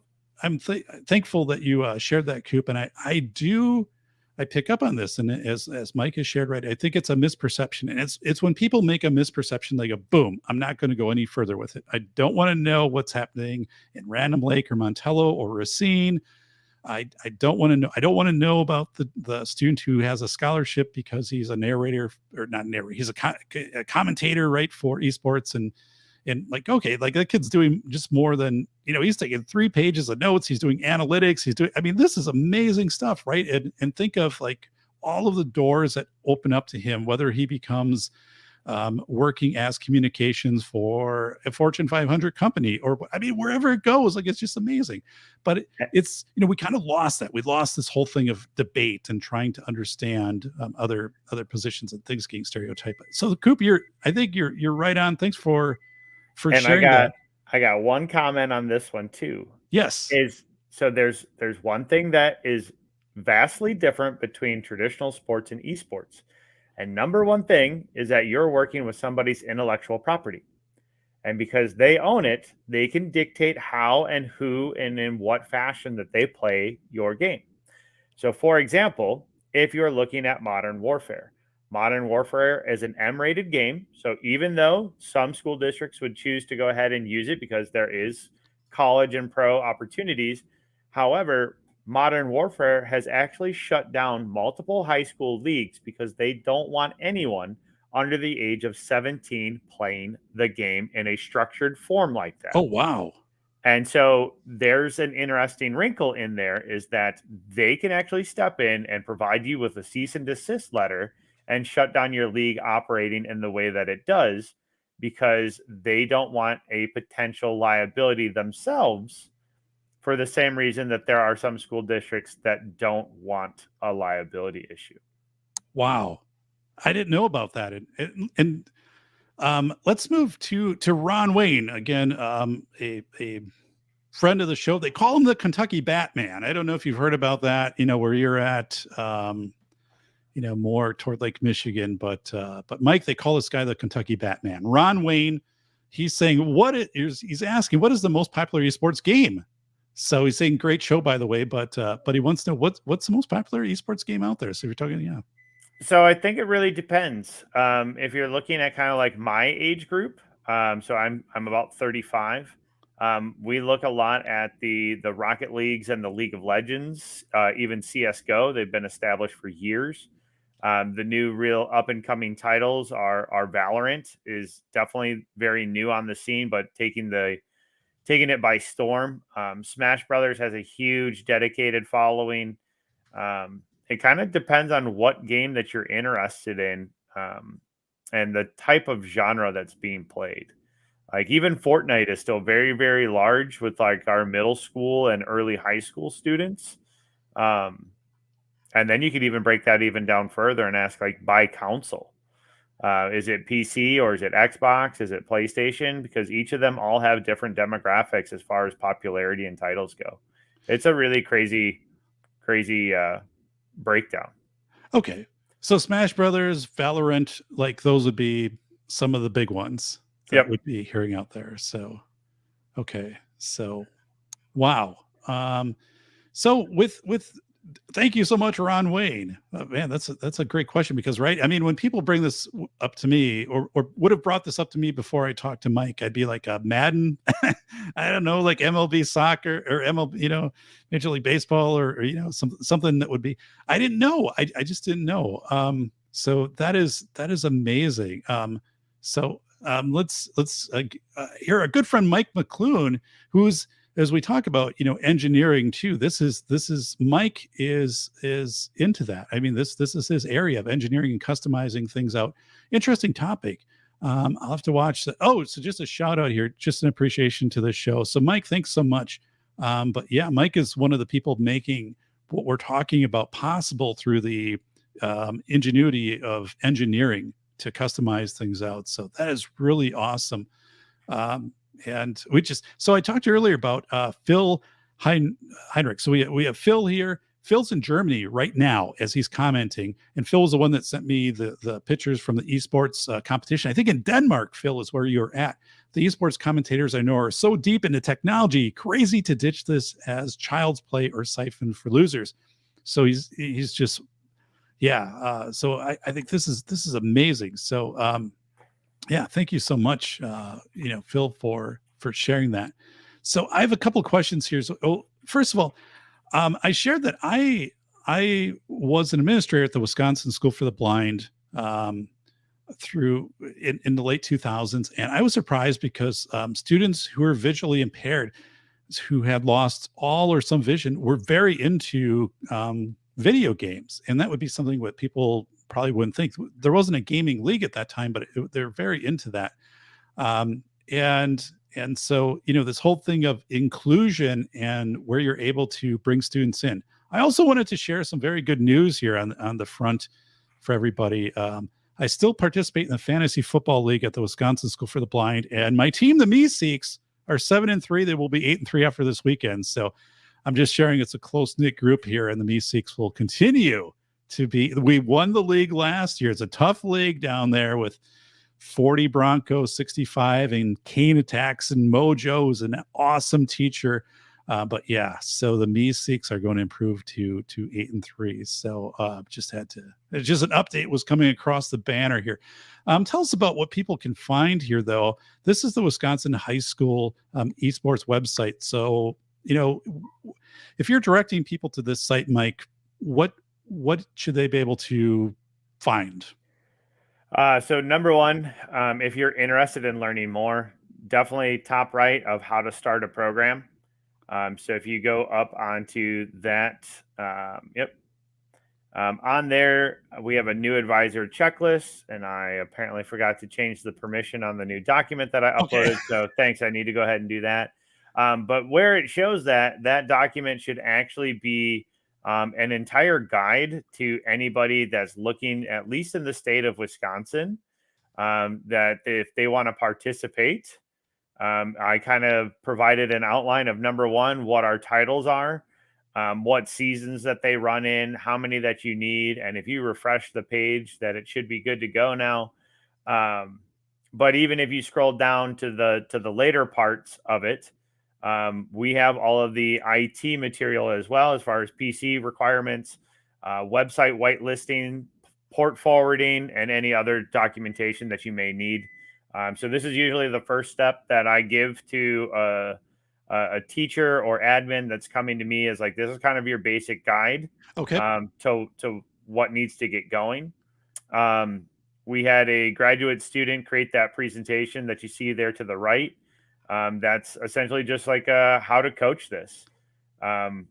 thankful that you shared that, Coop. And I pick up on this. And as Mike has shared, right, I think it's a misperception. And it's when people make a misperception, they go, boom, I'm not going to go any further with it. I don't want to know what's happening in Random Lake or Montello or Racine. I don't want to know. I don't want to know about the student who has a scholarship because he's a narrator, or not narrator. He's a commentator, right, for esports. And like, okay, like that kid's doing just more than, he's taking 3 pages of notes. He's doing analytics. This is amazing stuff, right? And think of like all of the doors that open up to him, whether he becomes working as communications for a Fortune 500 company, or wherever it goes. Like, it's just amazing. But it's, we kind of lost that. We lost this whole thing of debate and trying to understand other positions and things getting stereotyped. So Coop, I think you're right on. Thanks for sharing that. I got one comment on this one too. Yes. So there's one thing that is vastly different between traditional sports and esports. And number one thing is that you're working with somebody's intellectual property. And because they own it, they can dictate how and who and in what fashion that they play your game. So for example, if you're looking at Modern Warfare is an M-rated game. So even though some school districts would choose to go ahead and use it because there is college and pro opportunities, however, Modern Warfare has actually shut down multiple high school leagues because they don't want anyone under the age of 17 playing the game in a structured form like that. Oh, wow. And so there's an interesting wrinkle in there, is that they can actually step in and provide you with a cease and desist letter and shut down your league operating in the way that it does, because they don't want a potential liability themselves, for the same reason that there are some school districts that don't want a liability issue. Wow. I didn't know about that. And let's move to Ron Wayne again, a friend of the show. They call him the Kentucky Batman. I don't know if you've heard about that, where you're at, more toward Lake Michigan, but Mike, they call this guy the Kentucky Batman. Ron Wayne, he's saying, he's asking, what is the most popular esports game? So he's saying, great show, by the way, but he wants to know what's the most popular esports game out there. So if you're talking, yeah. So I think it really depends. If you're looking at kind of like my age group, so I'm about 35. We look a lot at the Rocket Leagues and the League of Legends, even CS:GO. They've been established for years. The new real up and coming titles are Valorant is definitely very new on the scene, but taking it by storm. Smash Brothers has a huge dedicated following. It kind of depends on what game that you're interested in, and the type of genre that's being played. Like even Fortnite is still very, very large with like our middle school and early high school students. And then you could even break that even down further and ask like by console. Is it PC or is it Xbox? Is it PlayStation? Because each of them all have different demographics as far as popularity and titles go. It's a really crazy breakdown. Okay. So Smash Brothers, Valorant, like those would be some of the big ones that Yep. would be hearing out there. So, okay. So, wow. So with thank you so much, Ron Wayne. Man, that's a great question because, right? I mean, when people bring this up to me, or would have brought this up to me before I talked to Mike, I'd be like, Madden, I don't know, like MLB soccer or MLB, Major League Baseball, or something that would be. I didn't know. I just didn't know. So that is amazing. Let's hear a good friend, Mike McClune, who's, as we talk about, engineering too. This is Mike is into that. I mean, this is his area of engineering and customizing things out. Interesting topic. I'll have to watch that. Oh, so just a shout out here, just an appreciation to this show. So Mike, thanks so much. But yeah, Mike is one of the people making what we're talking about possible through the ingenuity of engineering to customize things out. So that is really awesome. And I talked earlier about Phil Heinrich. So we have Phil here. Phil's in Germany right now as he's commenting, and Phil was the one that sent me the pictures from the esports competition. I think in Denmark, Phil, is where you're at. The esports commentators I know are so deep into technology, crazy to ditch this as child's play or siphon for losers. So he's just, yeah. So I think this is amazing. So yeah, thank you so much, Phil, for sharing that. So I have a couple of questions here. So, first of all, I shared that I was an administrator at the Wisconsin School for the Blind through in the late 2000s, and I was surprised because students who are visually impaired, who had lost all or some vision, were very into video games, and that would be something that people probably wouldn't think. There wasn't a gaming league at that time, but they're very into that. And so, this whole thing of inclusion and where you're able to bring students in. I also wanted to share some very good news here on the front for everybody. I still participate in the fantasy football league at the Wisconsin School for the Blind, and my team, the Meteorics, are 7-3. They will be 8-3 after this weekend. So I'm just sharing it's a close-knit group here, and the Meteorics will continue to be. We won the league last year. It's a tough league down there with 40 Broncos, 65, and Kane Attacks and Mojo is an awesome teacher. But yeah, so the Meteorics are going to improve to 8-3. So just an update was coming across the banner here. Tell us about what people can find here, though. This is the Wisconsin High School esports website. So, if you're directing people to this site, Mike, what should they be able to find? So number one, if you're interested in learning more, definitely top right of how to start a program. So if you go up onto that, on there, we have a new advisor checklist, and I apparently forgot to change the permission on the new document that I uploaded. Okay. So thanks. I need to go ahead and do that. But where it shows that document should actually be an entire guide to anybody that's looking, at least in the state of Wisconsin, that if they want to participate. I kind of provided an outline of number one, what our titles are, what seasons that they run in, how many that you need. And if you refresh the page, that it should be good to go now. But even if you scroll down to the later parts of it, we have all of the IT material as well, as far as PC requirements, website whitelisting, port forwarding, and any other documentation that you may need. So this is usually the first step that I give to a teacher or admin that's coming to me, is like, this is kind of your basic guide. Okay. To what needs to get going. We had a graduate student create that presentation that you see there to the right. That's essentially just like how to coach this. I'm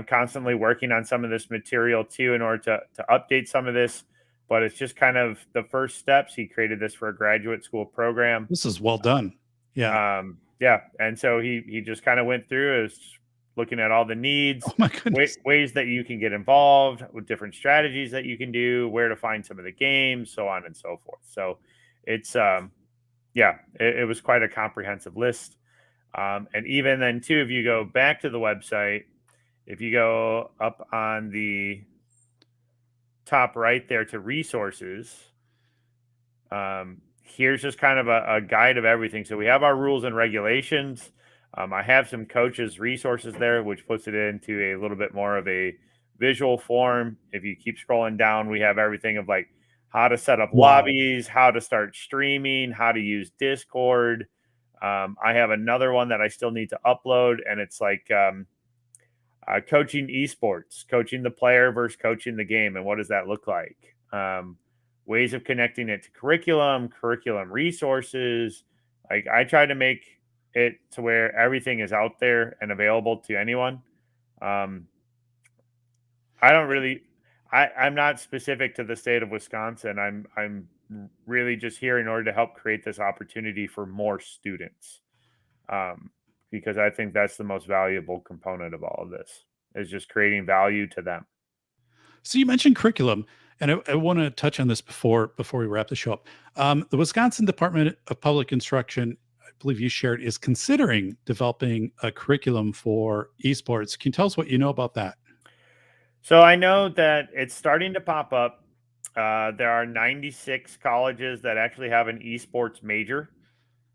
constantly working on some of this material too, in order to update some of this. But it's just kind of the first steps. He created this for a graduate school program. This is well done. Yeah. Yeah. And so he just kind of went through, is looking at all the needs, oh my goodness, ways that you can get involved, with different strategies that you can do, where to find some of the games, so on and so forth. So it's, it was quite a comprehensive list. And even then too, if you go back to the website, if you go up on the top right there to resources, here's just kind of a guide of everything. So we have our rules and regulations. I have some coaches' resources there, which puts it into a little bit more of a visual form. If you keep scrolling down, we have everything of like how to set up lobbies, how to start streaming, how to use Discord. I have another one that I still need to upload, and it's like coaching esports, coaching the player versus coaching the game, and what does that look like? Ways of connecting it to curriculum resources. Like I try to make it to where everything is out there and available to anyone. I don't really, I'm not specific to the state of Wisconsin. I'm really just here in order to help create this opportunity for more students. Because I think that's the most valuable component of all of this is just creating value to them. So you mentioned curriculum, and I want to touch on this before we wrap the show up. The Wisconsin Department of Public Instruction, I believe you shared, is considering developing a curriculum for esports. Can you tell us what you know about that? So I know that it's starting to pop up. There are 96 colleges that actually have an esports major.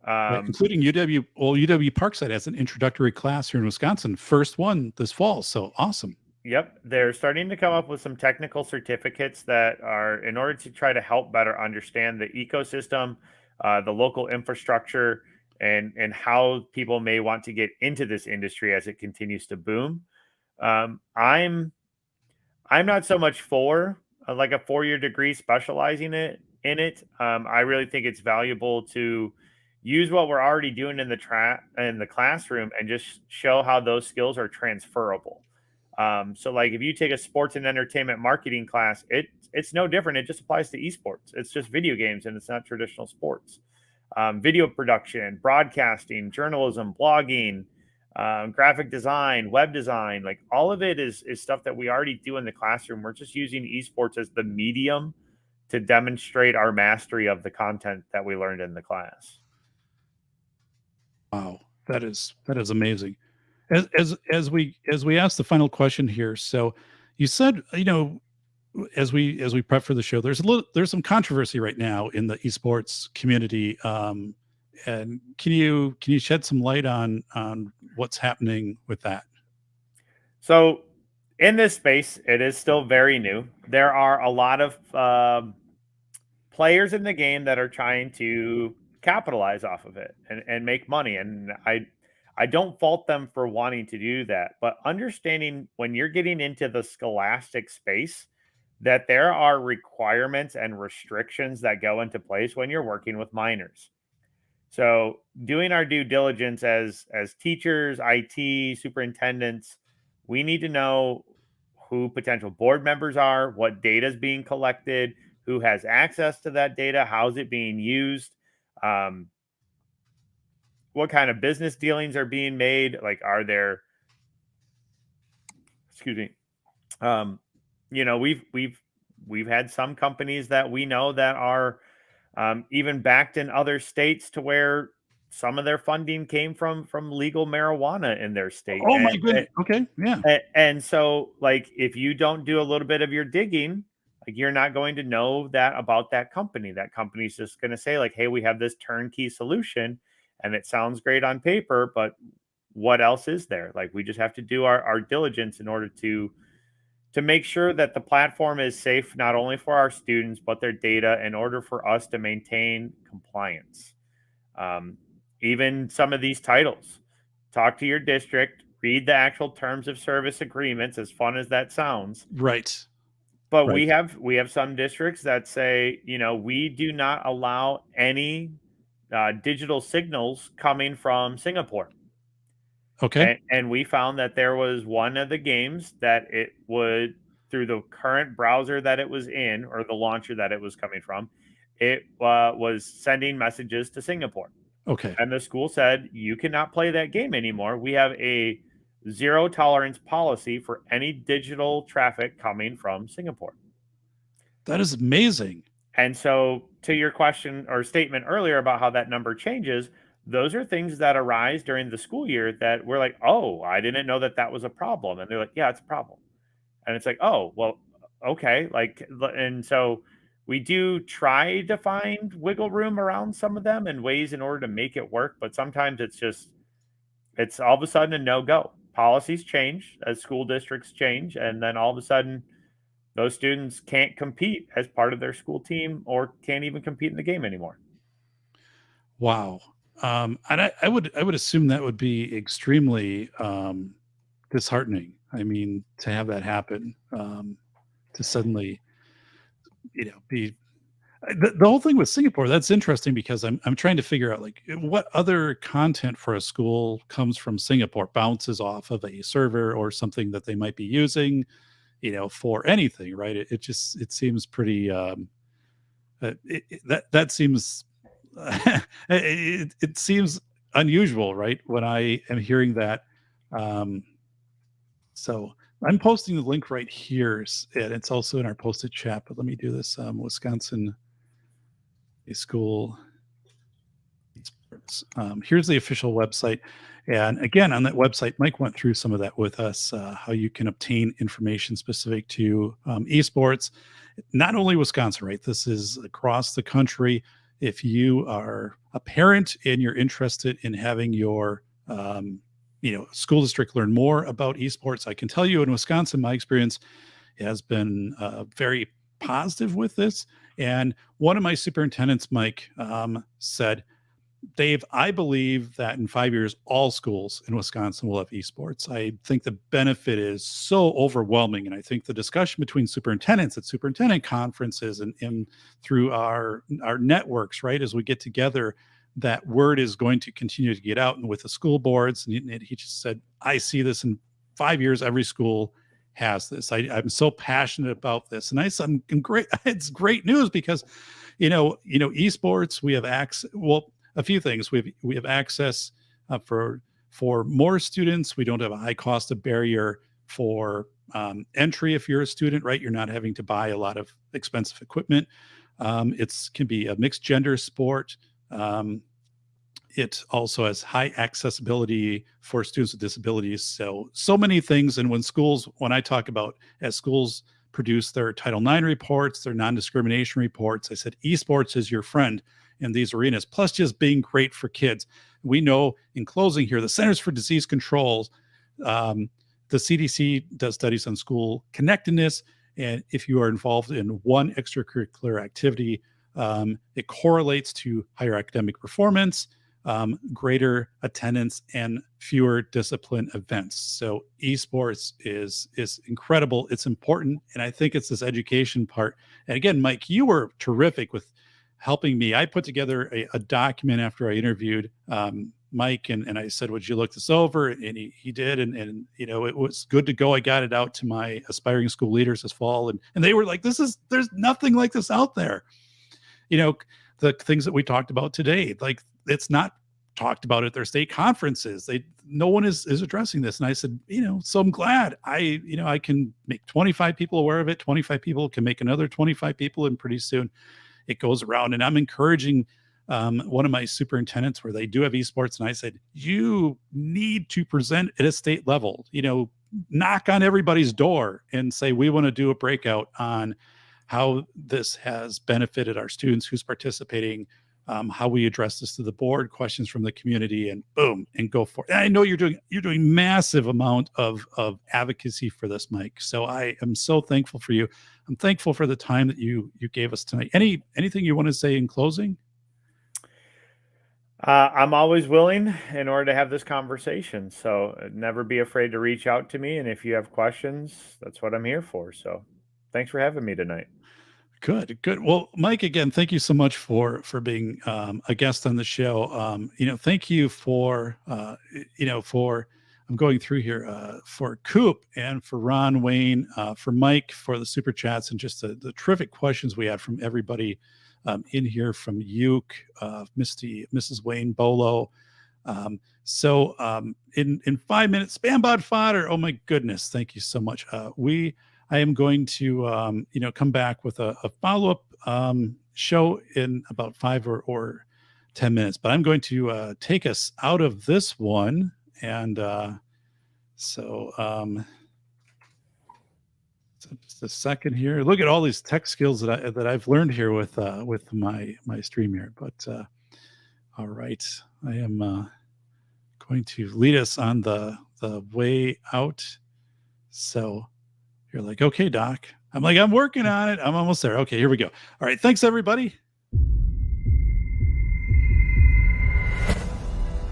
Right, including UW. Well, UW Parkside has an introductory class here in Wisconsin, first one this fall. So awesome. Yep, they're starting to come up with some technical certificates that are in order to try to help better understand the ecosystem, the local infrastructure, and how people may want to get into this industry as it continues to boom. I'm not so much for like a 4-year degree specializing in it. I really think it's valuable to use what we're already doing in the classroom and just show how those skills are transferable. So like if you take a sports and entertainment marketing class, it's no different. It just applies to esports. It's just video games and it's not traditional sports. Video production, broadcasting, journalism, blogging, graphic design, web design, like all of it is stuff that we already do in the classroom. We're just using esports as the medium to demonstrate our mastery of the content that we learned in the class. Wow, that is amazing. As we ask the final question here, so you said, as we prep for the show, there's some controversy right now in the esports community. And can you shed some light on what's happening with that? So in this space, it is still very new. There are a lot of players in the game that are trying to capitalize off of it and make money. And I don't fault them for wanting to do that, but understanding when you're getting into the scholastic space that there are requirements and restrictions that go into place when you're working with minors. So doing our due diligence as teachers, IT, superintendents, we need to know who potential board members are, what data is being collected, who has access to that data, how's it being used, what kind of business dealings are being made, like are there, excuse me, we've had some companies that we know that are even backed in other states to where some of their funding came from legal marijuana in their state. Oh my goodness. Okay. Yeah. And so like if you don't do a little bit of your digging, like you're not going to know that about that company. That company's just going to say like, hey, we have this turnkey solution and it sounds great on paper, but what else is there? Like we just have to do our diligence in order to make sure that the platform is safe, not only for our students, but their data in order for us to maintain compliance. Even some of these titles, talk to your district, read the actual terms of service agreements, as fun as that sounds. Right. But right. we have some districts that say, we do not allow any digital signals coming from Singapore. Okay. And we found that there was one of the games that it would, through the current browser that it was in, or the launcher that it was coming from, it was sending messages to Singapore. Okay. And the school said, you cannot play that game anymore. We have a zero tolerance policy for any digital traffic coming from Singapore. That is amazing. And so to your question or statement earlier about how that number changes, those are things that arise during the school year that we're like, oh, I didn't know that was a problem. And they're like, yeah, it's a problem. And it's like, oh, well, okay, like, and so we do try to find wiggle room around some of them and ways in order to make it work, but sometimes it's all of a sudden a no-go. Policies change as school districts change, and then all of a sudden those students can't compete as part of their school team or can't even compete in the game anymore. Wow. And I would assume that would be extremely disheartening. I mean, to have that happen, to suddenly, be the whole thing with Singapore. That's interesting because I'm trying to figure out like what other content for a school comes from Singapore, bounces off of a server or something that they might be using, for anything, right? It seems pretty that seems it seems unusual, right? When I am hearing that. Um, so I'm posting the link right here, and it's also in our posted chat. But let me do this. Wisconsin a school Esports. Here's the official website. And again, on that website, Mike went through some of that with us, how you can obtain information specific to esports. Not only Wisconsin, right? This is across the country. If you are a parent and you're interested in having your school district learn more about esports, I can tell you in Wisconsin, my experience has been very positive with this. And one of my superintendents, Mike, said, Dave, I believe that in 5 years, all schools in Wisconsin will have esports. I think the benefit is so overwhelming. And I think the discussion between superintendents at superintendent conferences and through our networks, right, as we get together, that word is going to continue to get out. And with the school boards, and he just said, I see this in 5 years, every school has this. I'm so passionate about this. And I'm great. It's great news because, esports, we have access. Well, a few things. We have access for more students. We don't have a high cost of barrier for entry if you're a student, right? You're not having to buy a lot of expensive equipment. It can be a mixed gender sport. It also has high accessibility for students with disabilities. So many things. And when I talk about as schools produce their Title IX reports, their non-discrimination reports, I said, esports is your friend in these arenas, plus just being great for kids. We know, in closing here, the Centers for Disease Control, the CDC does studies on school connectedness. And if you are involved in one extracurricular activity, it correlates to higher academic performance, greater attendance, and fewer discipline events. So esports is incredible. It's important. And I think it's this education part. And again, Mike, you were terrific with helping me. I put together a document after I interviewed Mike, and I said, would you look this over? And he did. And it was good to go. I got it out to my aspiring school leaders this fall. And they were like, there's nothing like this out there. The things that we talked about today, like it's not talked about at their state conferences. No one is addressing this. And I said, so I'm glad I can make 25 people aware of it. 25 people can make another 25 people. And pretty soon it goes around. And I'm encouraging one of my superintendents where they do have esports. And I said, you need to present at a state level, knock on everybody's door and say, we want to do a breakout on how this has benefited our students who's participating, how we address this to the board, questions from the community, and boom, and go for it. And I know you're doing massive amount of advocacy for this, Mike. So I am so thankful for you. I'm thankful for the time that you gave us tonight. Anything you want to say in closing? I'm always willing in order to have this conversation. So never be afraid to reach out to me. And if you have questions, that's what I'm here for. So thanks for having me tonight. Good. Well, Mike, again, thank you so much for being a guest on the show. Thank you for I'm going through here for Coop and for Ron, Wayne, for Mike, for the super chats and just the terrific questions we had from everybody in here, from Uke, Mrs. Wayne Bolo. In 5 minutes, spam bot fodder. Oh my goodness, thank you so much. I am going to, come back with a follow-up show in about 5 or 10 minutes. But I'm going to take us out of this one. And So just a second here. Look at all these tech skills that I've learned here with my stream here. But all right, I am going to lead us on the way out. So you're like, okay, Doc. I'm like, I'm working on it. I'm almost there. Okay, here we go. All right, thanks everybody.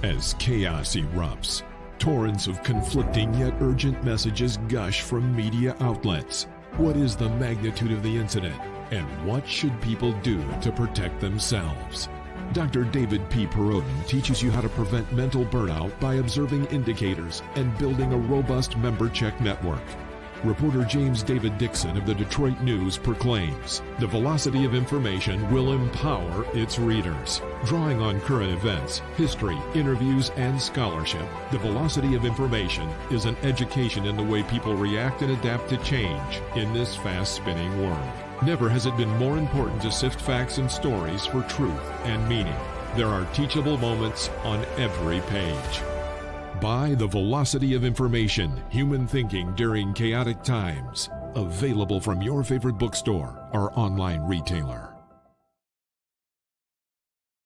As chaos erupts, torrents of conflicting yet urgent messages gush from media outlets. What is the magnitude of the incident, and what should people do to protect themselves? Dr. David P. Perodin teaches you how to prevent mental burnout by observing indicators and building a robust member check network. Reporter James David Dixon of the Detroit News proclaims, the velocity of information will empower its readers. Drawing on current events, history, interviews, and scholarship, the velocity of information is an education in the way people react and adapt to change in this fast-spinning world. Never has it been more important to sift facts and stories for truth and meaning. There are teachable moments on every page. Buy The Velocity of Information, Human Thinking During Chaotic Times. Available from your favorite bookstore or online retailer.